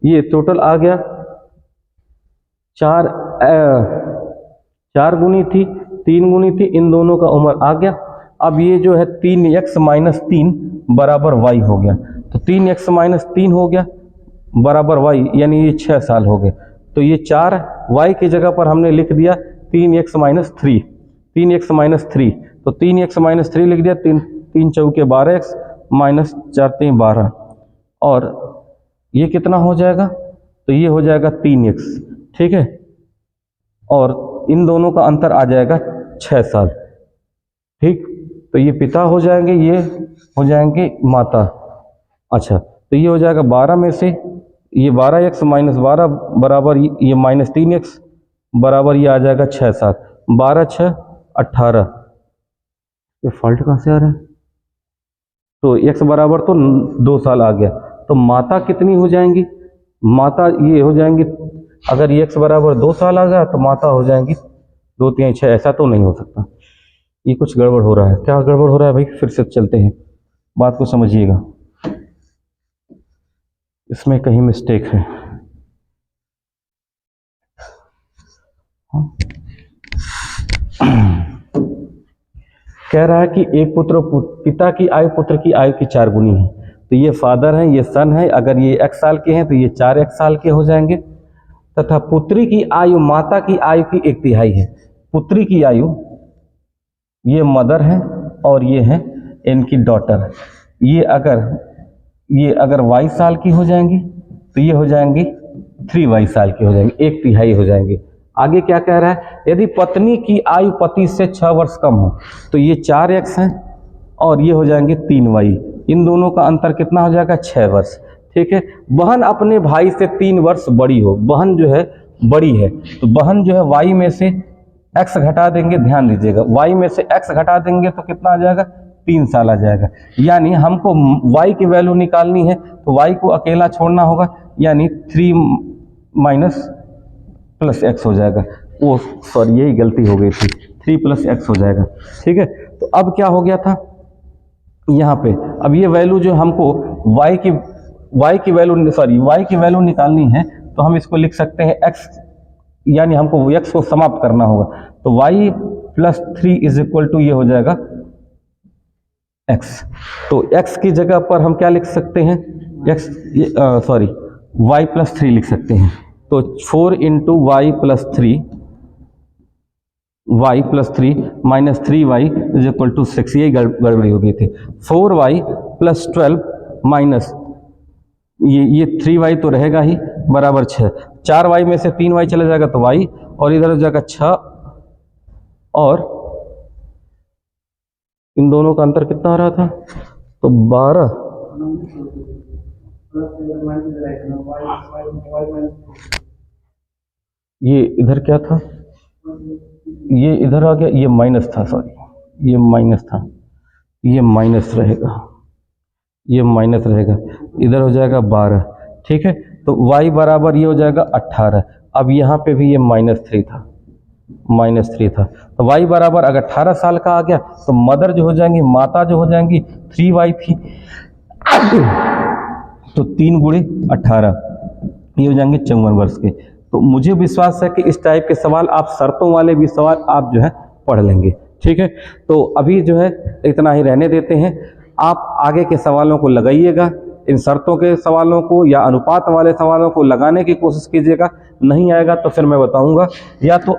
ये टोटल आ गया 4 गुनी थी, 3 गुनी थी, इन दोनों का उम्र आ गया। अब ये जो है 3x माइनस 3 बराबर y हो गया, तो 3x माइनस 3 हो गया बराबर y, यानी ये 6 साल हो गए। तो ये 4 y की जगह पर हमने लिख दिया 3x माइनस 3, 3x माइनस 3, तो 3x माइनस 3 लिख दिया, 3 चौके 12x माइनस 4 3 12, और ये कितना हो जाएगा? तो ये हो जाएगा 3x, ठीक है, और इन दोनों का अंतर आ जाएगा 6 साल, ठीक। तो ये पिता हो जाएंगे, ये हो जाएंगे माता। अच्छा, तो ये हो जाएगा 12 में से ये 12x माइनस 12 बराबर ये माइनस 3x बराबर ये आ जाएगा 6 साल, 12 6 18। ये फॉल्ट कहाँ से आ रहा है? तो x बराबर तो 2 साल आ गया, तो माता कितनी हो जाएंगी? माता ये हो जाएंगी, अगर ये x बराबर 2 साल आ गया तो माता हो जाएंगी 2 3 6। ऐसा तो नहीं हो सकता, ये कुछ गड़बड़ हो रहा है। क्या गड़बड़ हो रहा है भाई? फिर से चलते हैं, बात को समझिएगा, इसमें कहीं मिस्टेक है। कह रहा है कि एक पुत्र पिता की आयु पुत्र की आयु की 4 गुनी है। तो ये फादर है, ये सन है, अगर ये x साल के हैं तो ये 4x साल के हो जाएंगे, तथा पुत्री की आयु माता की आयु की 1/3 है। पुत्री की आयु ये मदर है और ये है इनकी डॉटर। ये अगर y साल की हो जाएंगी तो ये हो जाएंगी 3y साल की हो जाएंगी, 1/3 हो जाएंगे। आगे क्या कह रहा है? यदि पत्नी की आयु पति से 6 वर्ष कम हो तो ये 4x है और ये हो जाएंगे 3y, इन दोनों का अंतर कितना हो जाएगा? 6 वर्ष, ठीक है। बहन अपने भाई से 3 वर्ष बड़ी हो, बहन जो है बड़ी है, तो बहन जो है y में से x घटा देंगे, ध्यान दीजिएगा, y में से x घटा देंगे तो कितना आ जाएगा? 3 साल आ जाएगा। यानी हमको y की वैल्यू निकालनी है तो y को अकेला छोड़ना होगा, यानी 3 माइनस प्लस x हो जाएगा। वो सॉरी, यही गलती हो गई थी, 3 प्लस x हो जाएगा, ठीक है। तो अब क्या हो गया था यहाँ पे? अब ये वैल्यू जो हमको y की वैल्यू निकालनी है, तो हम इसको लिख सकते हैं x, यानी हमको x को समाप्त करना होगा, तो y plus 3 is equal to ये हो जाएगा x। तो x की जगह पर हम क्या लिख सकते हैं? y प्लस 3 लिख सकते हैं। तो 4 into Y plus 3 minus 3y is equal to 6, यही गड़बड़ी हो गई थी। 4y प्लस 12 माइनस ये 3y तो रहेगा ही बराबर 6, 4y में से 3y चला जाएगा तो y, और इधर हो जाएगा 6, और इन दोनों का अंतर कितना आ रहा था? तो 12, ये इधर क्या था? ये इधर आ गया, ये माइनस था, सॉरी ये माइनस था, ये माइनस रहेगा, ये माइनस रहेगा, इधर हो जाएगा 12, ठीक है। तो y बराबर ये हो जाएगा 18। अब यहाँ पे भी ये माइनस 3 था, तो y बराबर अगर 18 साल का आ गया तो मदर जो हो जाएंगी, माता जो हो जाएंगी 3y थी, तो 3 गुणे 18, ये हो जाएंगे 54 वर्ष के। तो मुझे विश्वास है कि इस टाइप के सवाल आप, शर्तों वाले भी सवाल आप जो है पढ़ लेंगे, ठीक है। तो अभी जो है इतना ही रहने देते हैं, आप आगे के सवालों को लगाइएगा, इन शर्तों के सवालों को या अनुपात वाले सवालों को लगाने की कोशिश कीजिएगा। नहीं आएगा तो फिर मैं बताऊंगा, या तो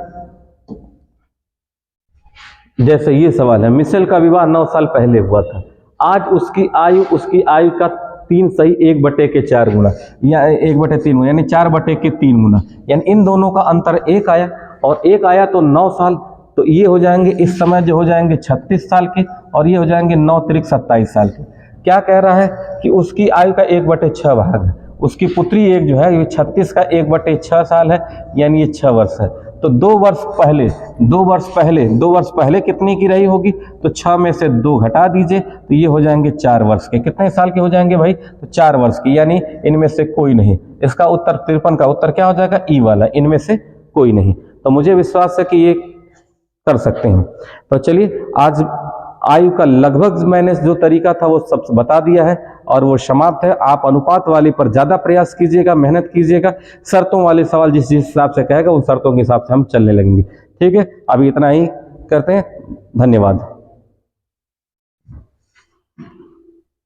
जैसे ये सवाल है, मिशेल का विवाह 9 साल पहले हुआ था, आज उसकी आयु का 3 सही 1/4 गुना, या 1/3 गुना, यानी 4/3 गुना, यानी इन दोनों का अंतर 1 आया, और 1 आया तो 9 साल, तो ये हो जाएंगे इस समय जो हो जाएंगे 36 साल के, और ये हो जाएंगे 9 त्रिक 27 साल के। क्या कह रहा है कि उसकी आयु का 1/6 भाग है, उसकी पुत्री एक जो है ये 36 का 1/6 साल है, यानी ये 6 वर्ष है। तो 2 वर्ष पहले कितनी की रही होगी? तो 6 में से 2 घटा दीजिए, तो ये हो जाएंगे 4 वर्ष के। कितने साल के हो जाएंगे भाई? तो 4 वर्ष के, यानी इनमें से कोई नहीं। इसका उत्तर 53 का उत्तर क्या हो जाएगा? ई वाला, इनमें से कोई नहीं। तो मुझे विश्वास है कि ये कर सकते हैं। तो चलिए आयु का लगभग मैंने जो तरीका था वो सब बता दिया है और वो समाप्त है। आप अनुपात वाले पर ज़्यादा प्रयास कीजिएगा, मेहनत कीजिएगा। शर्तों वाले सवाल जिस हिसाब से कहेगा उन शर्तों के हिसाब से हम चलने लगेंगे। ठीक है, अभी इतना ही करते हैं। धन्यवाद।